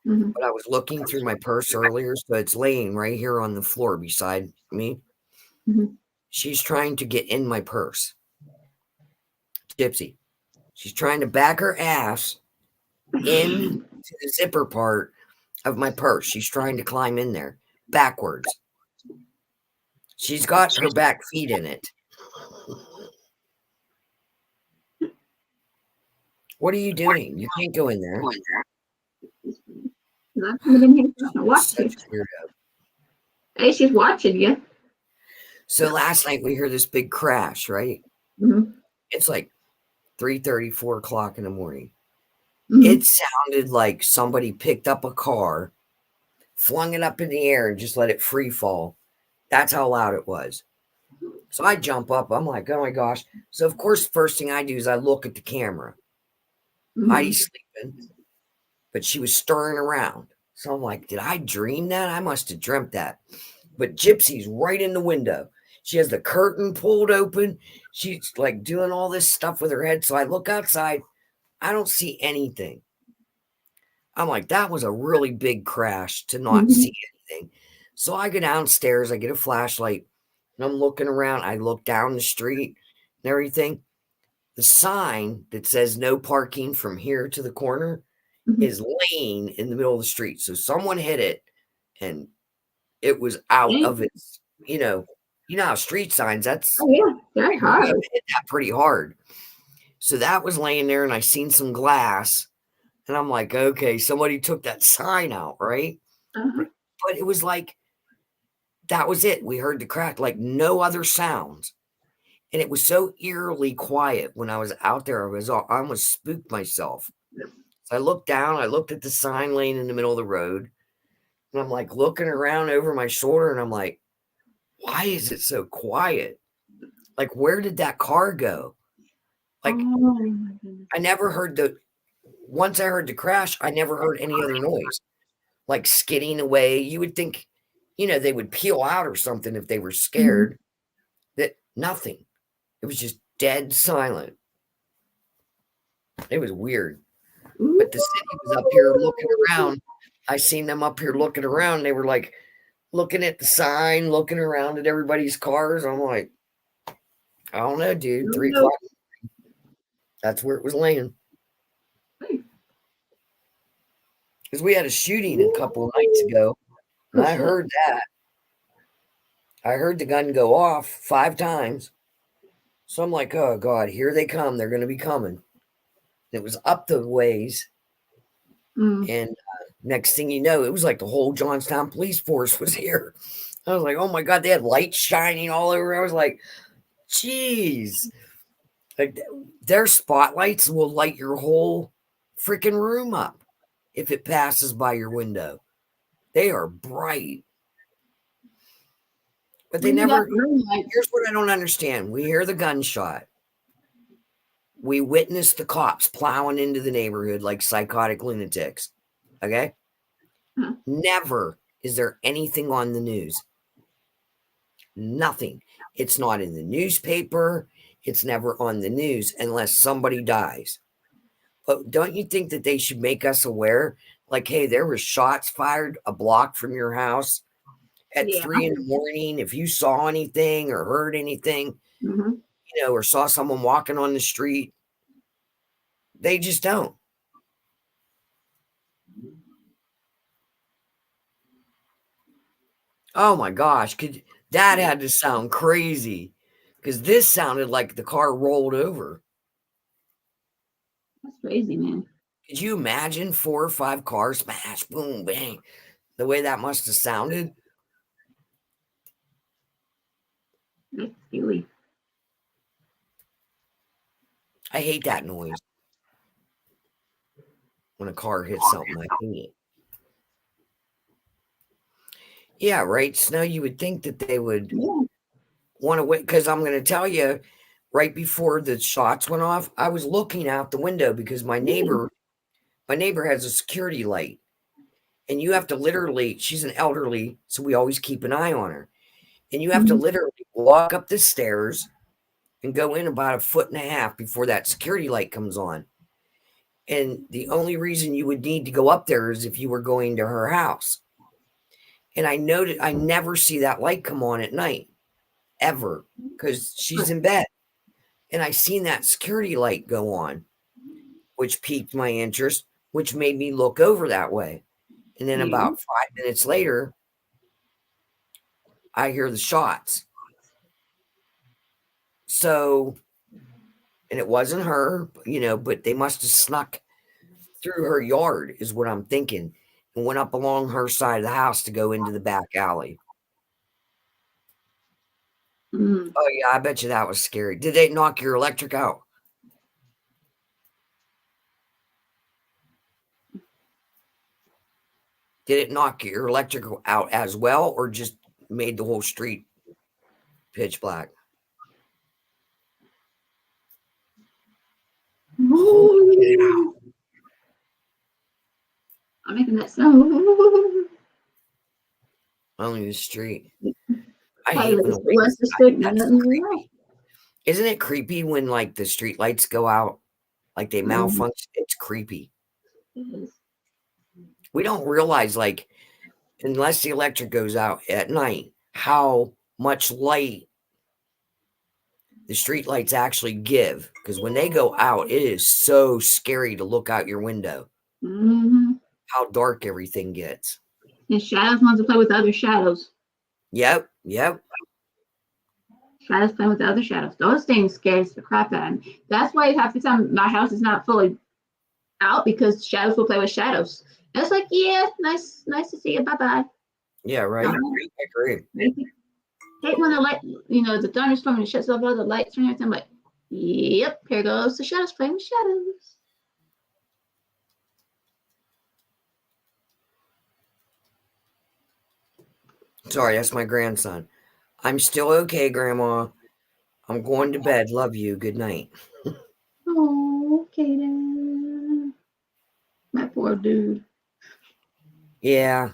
but I was looking through my purse earlier, so it's laying right here on the floor beside me. She's trying to get in my purse. Gypsy. She's trying to back her ass into the zipper part of my purse. She's trying to climb in there backwards. She's got her back feet in it. What are you doing? You can't go in there. Hey, she's watching you. So last night we heard this big crash, right? It's like 3:30, 4 o'clock in the morning. It sounded like somebody picked up a car, flung it up in the air, and just let it free fall. That's how loud it was. So I jump up. I'm like, oh my gosh. So of course, first thing I do is I look at the camera. Heidi's sleeping, but she was stirring around. So I'm like, did I dream that? I must have dreamt that. But Gypsy's right in the window. She has the curtain pulled open. She's like doing all this stuff with her head. So I look outside. I don't see anything. I'm like, that was a really big crash to not see anything. So I go downstairs, I get a flashlight, and I'm looking around. I look down the street and everything. The sign that says no parking from here to the corner is laying in the middle of the street. So someone hit it and it was out of its, how street signs, that's very hard. Hit that pretty hard. So that was laying there and I seen some glass and I'm like, okay, somebody took that sign out, right? But it was like, that was it. We heard the crack, like no other sounds. And it was so eerily quiet when I was out there. I almost spooked myself. So I looked down, I looked at the sign laying in the middle of the road. And I'm like looking around over my shoulder and I'm like, why is it so quiet? Like, where did that car go? Like, I never heard once I heard the crash, I never heard any other noise. Like skidding away. You would think, they would peel out or something if they were scared. That nothing. It was just dead silent. It was weird. But the city was up here looking around. I seen them up here looking around. They were like looking at the sign, looking around at everybody's cars. I'm like, I don't know, dude. 3 o'clock. That's where it was laying. Because we had a shooting a couple of nights ago. And I heard that. I heard the gun go off 5 times. So I'm like, oh, God, here they come. They're going to be coming. It was up the ways. And next thing you know, it was like the whole Johnstown police force was here. I was like, oh, my God, they had lights shining all over. I was like, geez. Like, their spotlights will light your whole freaking room up if it passes by your window. They are bright. But they never, here's what I don't understand. We hear the gunshot. We witness the cops plowing into the neighborhood like psychotic lunatics. Okay? Never is there anything on the news. Nothing. It's not in the newspaper. It's never on the news unless somebody dies. But don't you think that they should make us aware? Like, hey, there were shots fired a block from your house at 3 a.m. If you saw anything or heard anything, or saw someone walking on the street, they just don't. Oh my gosh, that had to sound crazy because this sounded like the car rolled over. That's crazy, man. Could you imagine 4 or 5 cars smash, boom, bang? The way that must have sounded. That's scary. I hate that noise. When a car hits something, I hate it. Yeah, right, Snow, you would think that they would want to wait, because I'm going to tell you, right before the shots went off, I was looking out the window because my neighbor has a security light. And you have to literally, she's an elderly, so we always keep an eye on her. And you have to literally walk up the stairs and go in about 1.5 feet before that security light comes on. And the only reason you would need to go up there is if you were going to her house. And I noted I never see that light come on at night, ever, because she's in bed. And I seen that security light go on, which piqued my interest, which made me look over that way. And then about 5 minutes later, I hear the shots. So, and it wasn't her, but they must have snuck through her yard, is what I'm thinking, and went up along her side of the house to go into the back alley. Oh, yeah, I bet you that was scary. Did they knock your electric out? Did it knock your electric out as well, or just made the whole street pitch black? I'm making that sound. Only the street. I Hey, hate when let's the lights let's just die. stick nothing away. Isn't it creepy when like the street lights go out, like they malfunction? It's creepy. We don't realize, like, unless the electric goes out at night, how much light the street lights actually give. Because when they go out, it is so scary to look out your window. How dark everything gets. And shadows want to play with other shadows. Yep. Shadows playing with other shadows. Those things scares the crap out of me. That's why half the time my house is not fully out, because shadows will play with shadows. And it's like, yeah, nice to see you. Bye-bye. Yeah, right. I agree. Hate when the light, the thunderstorm and it shuts off all the lights and everything. I'm like, yep, here goes the shadows playing with shadows. Sorry, that's my grandson. I'm still okay, Grandma. I'm going to bed. Love you. Good night. Oh, okay then. My poor dude. Yeah.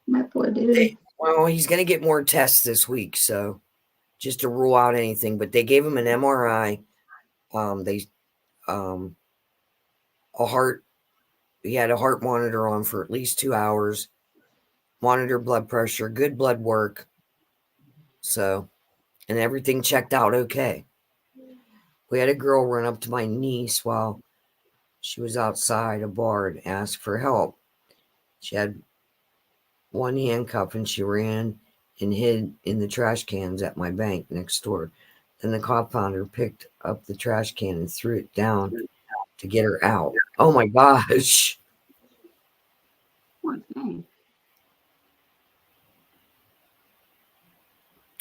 My poor dude. Well, he's going to get more tests this week, so just to rule out anything. But they gave him an MRI. He had a heart monitor on for at least 2 hours. Monitor blood pressure, good blood work. So, and everything checked out okay. We had a girl run up to my niece while she was outside a bar and ask for help. She had one handcuff and she ran and hid in the trash cans at my bank next door. Then the cop found her, picked up the trash can and threw it down to get her out. Oh my gosh. What thing?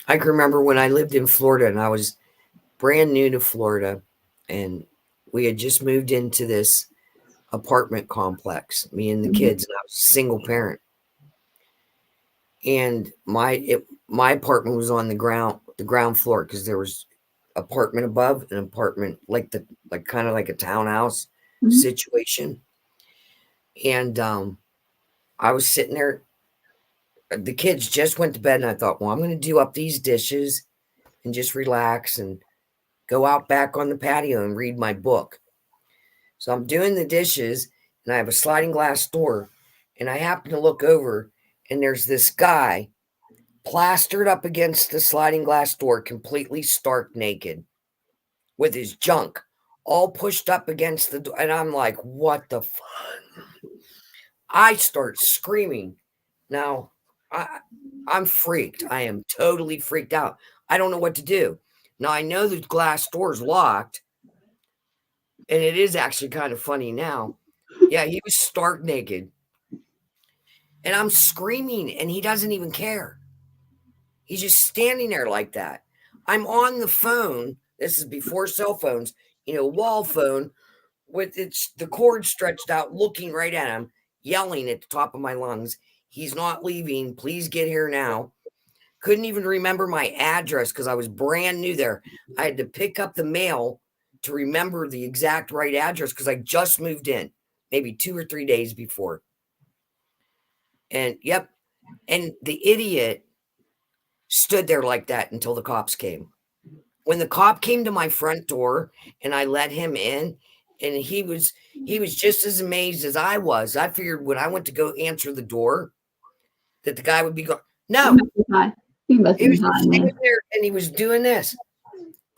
I can remember when I lived in Florida and I was brand new to Florida, and we had just moved into this apartment complex, me and the kids, and I was a single parent. And my apartment was on the ground floor, because there was apartment above, an apartment like kind of like a townhouse situation. And I was sitting there. The kids just went to bed, and I thought, well, I'm going to do up these dishes and just relax and go out back on the patio and read my book. So I'm doing the dishes, and I have a sliding glass door, and I happen to look over, and there's this guy plastered up against the sliding glass door, completely stark naked, with his junk all pushed up against the door. And I'm like, what the fuck? I start screaming. Now, I'm freaked. I am totally freaked out. I don't know what to do. Now, I know the glass door is locked, and it is actually kind of funny now. Yeah, he was stark naked. And I'm screaming, and he doesn't even care. He's just standing there like that. I'm on the phone. This is before cell phones, wall phone with the cord stretched out, looking right at him, yelling at the top of my lungs. He's not leaving. Please get here now. Couldn't even remember my address because I was brand new there. I had to pick up the mail to remember the exact right address because I just moved in, maybe 2 or 3 days before. And yep. And the idiot stood there like that until the cops came. When the cop came to my front door and I let him in, and he was just as amazed as I was. I figured when I went to go answer the door that the guy would be going, no. He was standing there and he was doing this,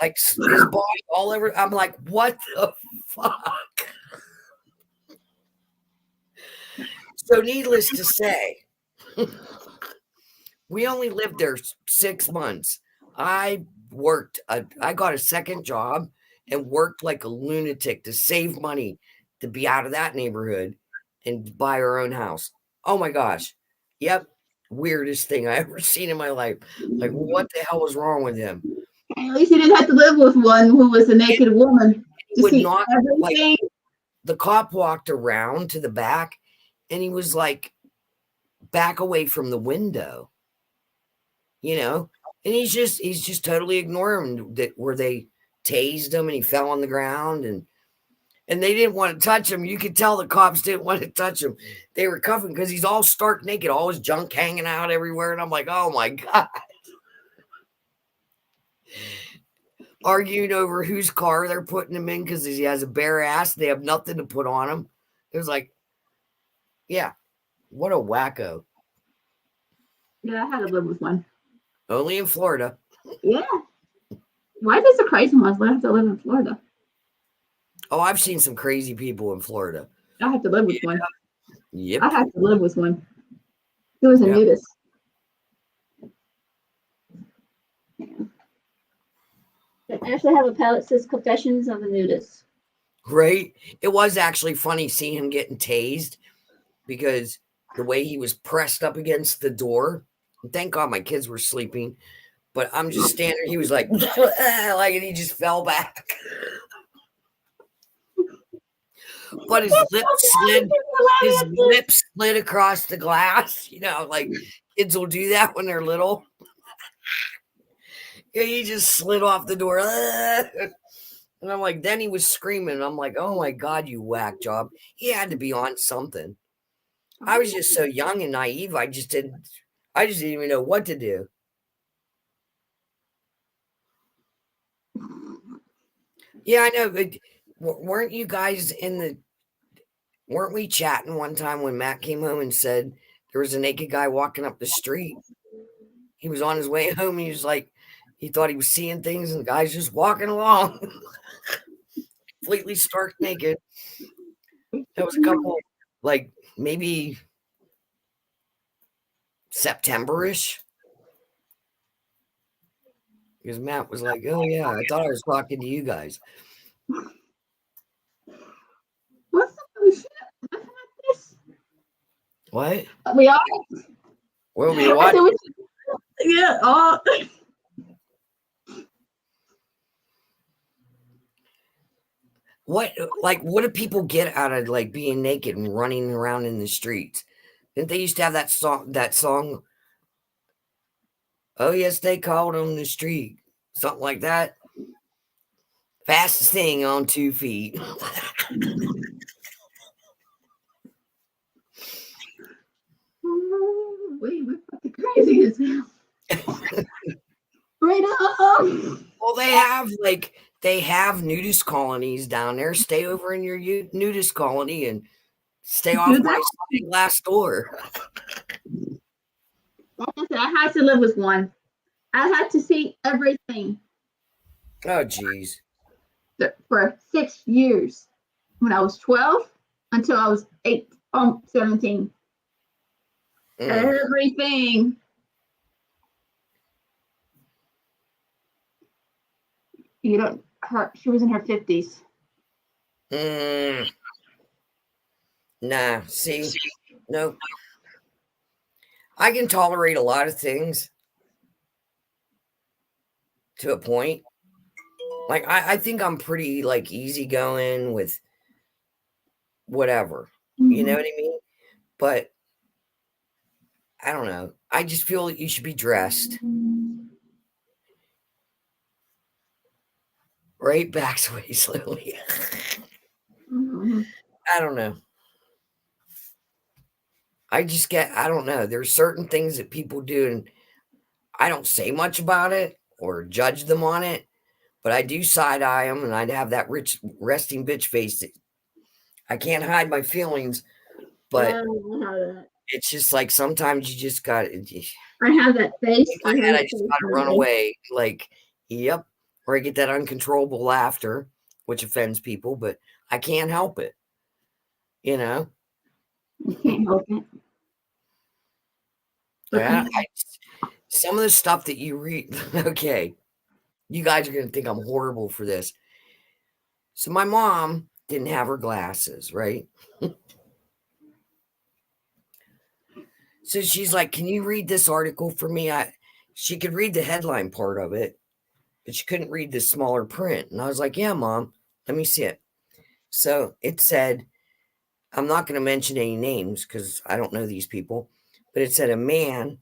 like his body all over. I'm like, what the fuck? So needless to say, we only lived there 6 months. I got a second job and worked like a lunatic to save money to be out of that neighborhood and buy our own house. Oh my gosh. Yep. Weirdest thing I ever seen in my life. Like, what the hell was wrong with him? At least he didn't have to live with one who was a naked woman. Would not, like, the cop walked around to the back and he was like back away from the window, and he's just totally ignoring that, where they tased him and he fell on the ground and they didn't want to touch him. You could tell the cops didn't want to touch him. They were cuffing because he's all stark naked, all his junk hanging out everywhere. And I'm like, oh my God. arguing over whose car they're putting him in because he has a bare ass. They have nothing to put on him. It was like, yeah, what a wacko. Yeah, I had to live with one. Only in Florida. Yeah. Why does the crazy ones have to live in Florida? Oh, I've seen some crazy people in Florida. I had to live with one. Yep. I had to live with one. He was a nudist. Yeah. I actually have a palette that says Confessions of a Nudist. Right? It was actually funny seeing him getting tased because the way he was pressed up against the door. Thank God my kids were sleeping. But I'm just standing. He was like, and he just fell back. But his lips slid across the glass. You know, like kids will do that when they're little. Yeah, he just slid off the door. And I'm like, then he was screaming. I'm like, oh my God, you whack job. He had to be on something. I was just so young and naive. I just didn't even know what to do. Yeah, I know. But weren't you guys weren't we chatting one time when Matt came home and said there was a naked guy walking up the street? He was on his way home. He was like, he thought he was seeing things and the guy's just walking along. Completely stark naked. That was a couple, like maybe September-ish. Because Matt was like, oh yeah, I thought I was talking to you guys. What's the shit? What? We are. Will we what? Yeah. What do people get out of like being naked and running around in the streets? Didn't they used to have that song? Oh yes, they called on the street. Something like that. Fastest thing on 2 feet. We're fucking crazy as hell. Right up. Well, they have nudist colonies down there. Stay over in your nudist colony and stay off my sliding glass door. Like I said, I had to live with one. I had to see everything. Oh, geez. For 6 years. When I was 12 until I was 17. Everything. She was in her 50s. Nah, see, nope. I can tolerate a lot of things to a point. Like, I think I'm pretty, like, easygoing with whatever. Mm-hmm. You know what I mean? But I don't know. I just feel that you should be dressed. Right? Backs away slowly. Mm-hmm. I don't know. I don't know. There's certain things that people do, and I don't say much about it or judge them on it, but I do side-eye them, and I'd have that resting bitch face. I can't hide my feelings, but it's just like sometimes you just got to. I have that face. I just got to run away. Like, yep. Or I get that uncontrollable laughter, which offends people, but I can't help it. You know? I can't help it. Some of the stuff that you read, okay, you guys are going to think I'm horrible for this. So my mom didn't have her glasses, right? So she's like, can you read this article for me? She could read the headline part of it, but she couldn't read the smaller print. And I was like, yeah, Mom, let me see it. So it said, I'm not going to mention any names because I don't know these people, but it said a man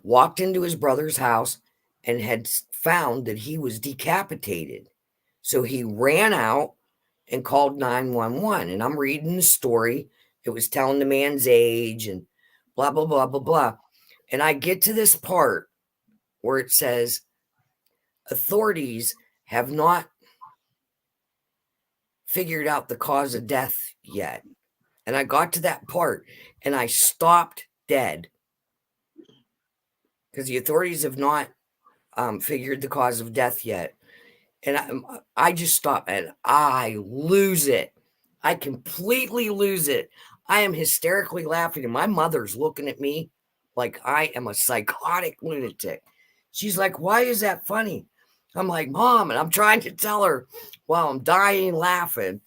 walked into his brother's house and had found that he was decapitated. So he ran out and called 911. And I'm reading the story. It was telling the man's age and blah, blah, blah, blah, blah. And I get to this part where it says authorities have not figured out the cause of death yet. And I got to that part and I stopped dead because the authorities have not figured the cause of death yet. And I just stop and I lose it. I completely lose it. I am hysterically laughing and my mother's looking at me like I am a psychotic lunatic. She's like, why is that funny? I'm like, Mom, and I'm trying to tell her while I'm dying laughing.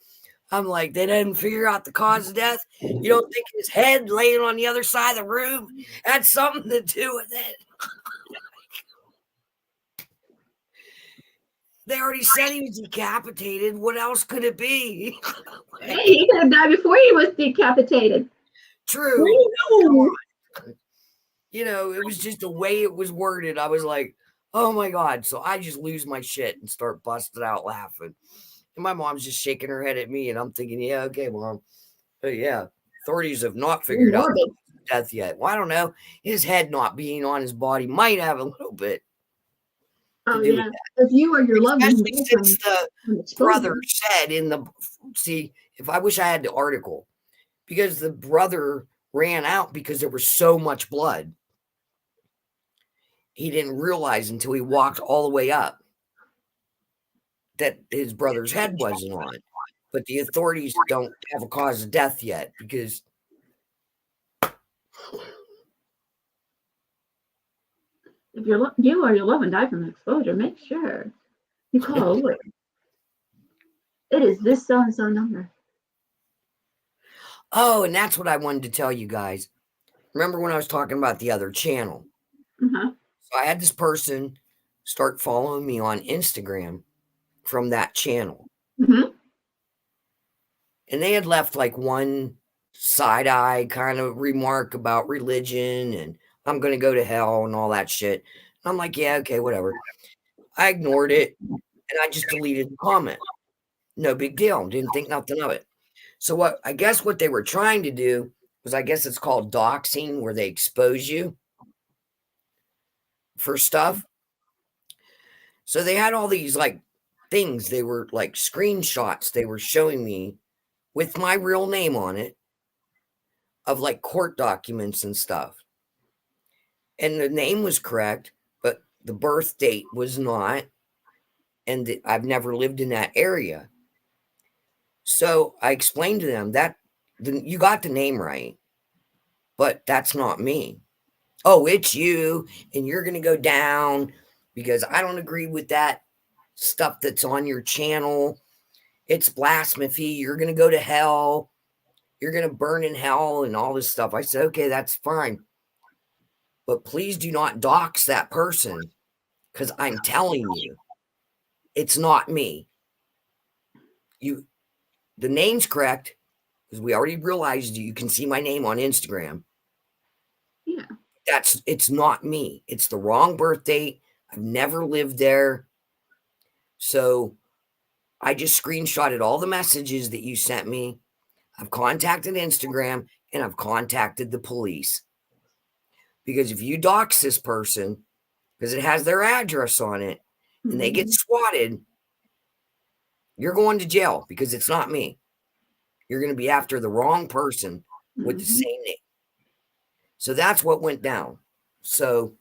I'm like, they didn't figure out the cause of death. You don't think his head laying on the other side of the room had something to do with it? They already said he was decapitated. What else could it be? Hey, he could have died before he was decapitated. True. You know, it was just the way it was worded. I was like, oh my God. So I just lose my shit and start busting out laughing. And my mom's just shaking her head at me. And I'm thinking, yeah, okay, Mom. But yeah, authorities have not figured out death yet. Well, I don't know. His head not being on his body might have a little bit. Oh, yeah. If you or your loved one. Since the brother said in the, see, if I wish I had the article, because the brother ran out because there was so much blood. He didn't realize until he walked all the way up that his brother's head wasn't on. But the authorities don't have a cause of death yet because if you or your loved one died from exposure, make sure you call over. It is this so-and-so number. Oh, and that's what I wanted to tell you guys. Remember when I was talking about the other channel? Uh-huh. So I had this person start following me on Instagram from that channel. Mm-hmm. And they had left like one side-eye kind of remark about religion and I'm going to go to hell and all that shit. I'm like, yeah, okay, whatever. I ignored it and I just deleted the comment. No big deal. Didn't think nothing of it. So what I guess what they were trying to do was, I guess it's called doxing, where they expose you for stuff. So they had all these like things. They were like screenshots they were showing me with my real name on it of like court documents and stuff. And the name was correct, but the birth date was not. And I've never lived in that area. So I explained to them that you got the name right, but that's not me. Oh, it's you, and you're going to go down because I don't agree with that stuff that's on your channel. It's blasphemy. You're going to go to hell. You're going to burn in hell and all this stuff. I said, okay, that's fine. But please do not dox that person because I'm telling you, it's not me. The name's correct because we already realized you can see my name on Instagram. Yeah. It's not me. It's the wrong birth date. I've never lived there. So I just screenshotted all the messages that you sent me. I've contacted Instagram and I've contacted the police. Because if you dox this person, because it has their address on it, and they get swatted, you're going to jail because it's not me. You're going to be after the wrong person with the same name. So that's what went down. So,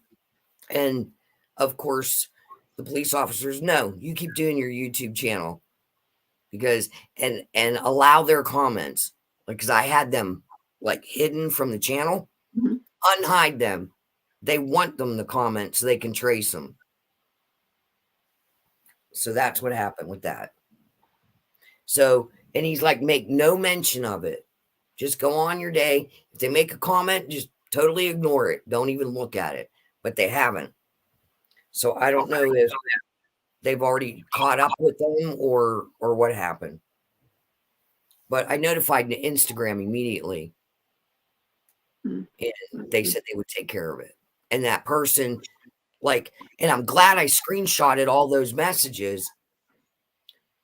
and of course, the police officers, no, you keep doing your YouTube channel because, and allow their comments. Like, because I had them like hidden from the channel, unhide them. They want them to comment so they can trace them. So that's what happened with that. So, and he's like, make no mention of it. Just go on your day. If they make a comment, just totally ignore it. Don't even look at it. But they haven't. So I don't know if they've already caught up with them or what happened. But I notified Instagram immediately. And they said they would take care of it. And that person, like, and I'm glad I screenshotted all those messages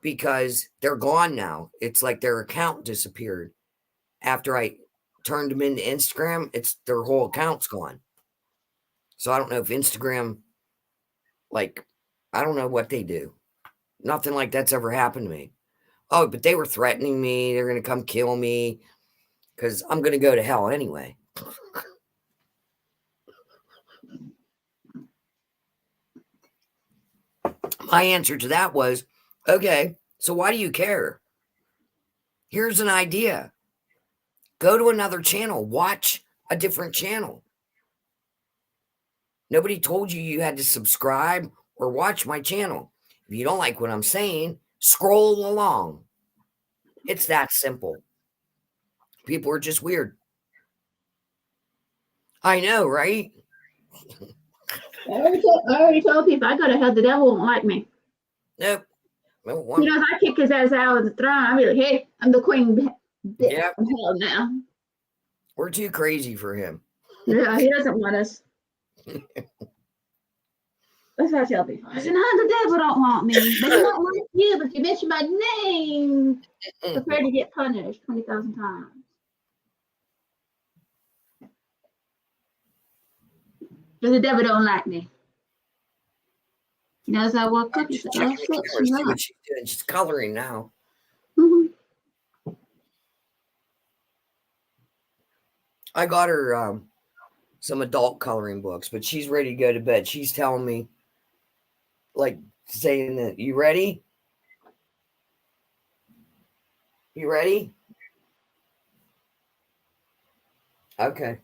because they're gone now. It's like their account disappeared. After I turned them into Instagram, their whole account's gone. So I don't know if Instagram Like, I don't know what they do. Nothing like that's ever happened to me. Oh, but they were threatening me. They're going to come kill me because I'm going to go to hell anyway. My answer to that was, okay, so why do you care? Here's an idea. Go to another channel. Watch a different channel. Nobody told you you had to subscribe or watch my channel. If you don't like what I'm saying, scroll along. It's that simple. People are just weird. I know, right? I already told people I go to hell, the devil won't like me. Nope. You know, if I kick his ass out of the throne, I'll be like, hey, I'm the queen of hell now. We're too crazy for him. Yeah, he doesn't want us. That's what I tell people. I said, no, the devil don't want me. But he don't like you, but if you mention my name, prepare to get punished 20,000 times. Because the devil don't like me. You know, as I walk up, he said, oh, shit, she's see what she's doing. She's coloring now. I got her some adult coloring books, but she's ready to go to bed. She's telling me, like, saying that, you ready? You ready? Okay.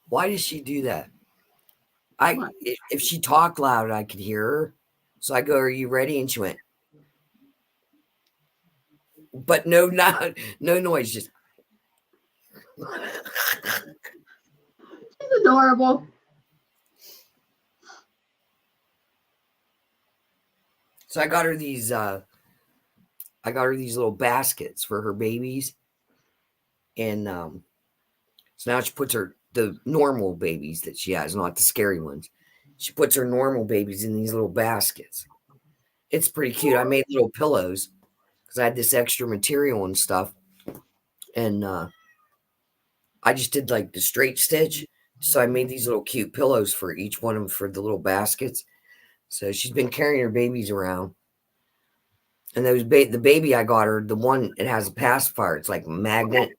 Why does she do that? If she talked loud, I could hear her. So I go, are you ready? And she went, but no noise, just. She's adorable. So I got her these little baskets for her babies. And so now she puts the normal babies that she has, not the scary ones. She puts her normal babies in these little baskets. It's pretty cute. I made little pillows because I had this extra material and stuff. And I just did like the straight stitch. So I made these little cute pillows for each one of them for the little baskets. So she's been carrying her babies around. And those the baby I got her, the one, it has a pacifier. It's like a magnet.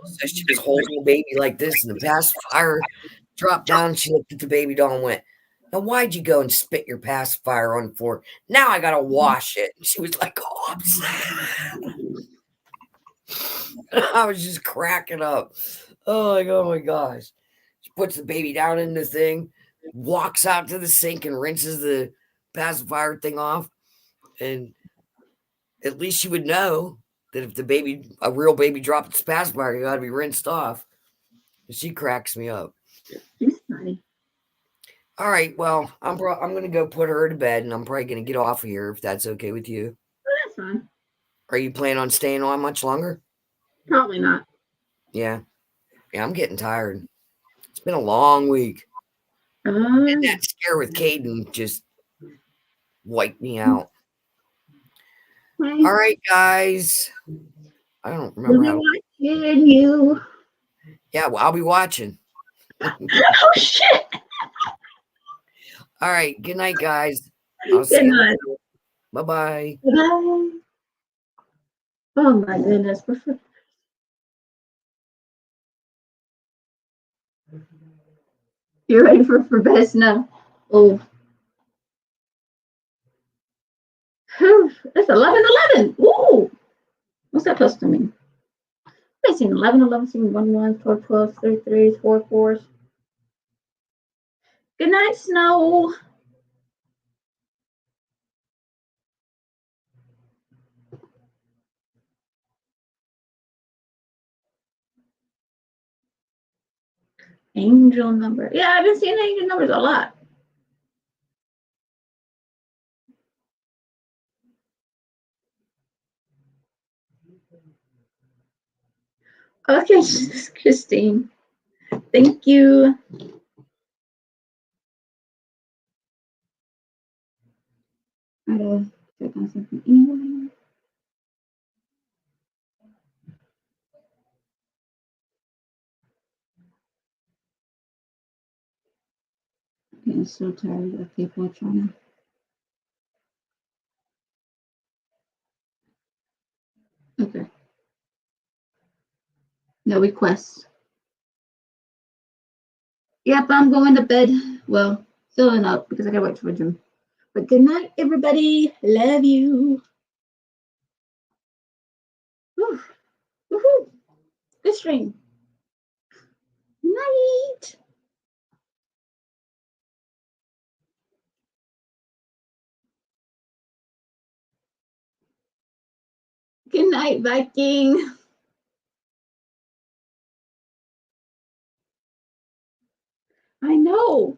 So she was holding the baby like this, and the pacifier dropped down. She looked at the baby doll and went, now, why'd you go and spit your pacifier on the floor? Now I got to wash it. And she was like, oh, I'm sad. I was just cracking up. Oh my gosh. She puts the baby down in the thing, walks out to the sink and rinses the pacifier thing off. And at least she would know that if a real baby dropped its pacifier, you got to be rinsed off. She cracks me up. She's funny. All right. Well, I'm going to go put her to bed, and I'm probably going to get off of here if that's okay with you. Oh, that's fine. Are you planning on staying on much longer? Probably not. Yeah. Yeah, I'm getting tired. It's been a long week. And that scare with Caden just wiped me out. All right, guys. I don't remember how to. You. Yeah, well, I'll be watching. Oh, shit. All right. Good night, guys. I'll see you. Bye-bye. Bye. Oh, my goodness. You ready for best now? Oh. That's 11:11. Ooh. What's that supposed to mean? I've seen 11:11, seen 1 12 12 3 3 4 4. Good night, Snow. Angel number. Yeah, I've been seeing angel numbers a lot. Okay, Christine. Thank you. Check on something email. Getting so tired of people trying to. Okay. No requests. Yep, I'm going to bed. Well, filling up because I gotta wait for the gym. But good night, everybody. Love you. Woo. Woohoo. Good stream. Night. Good night, Viking. I know.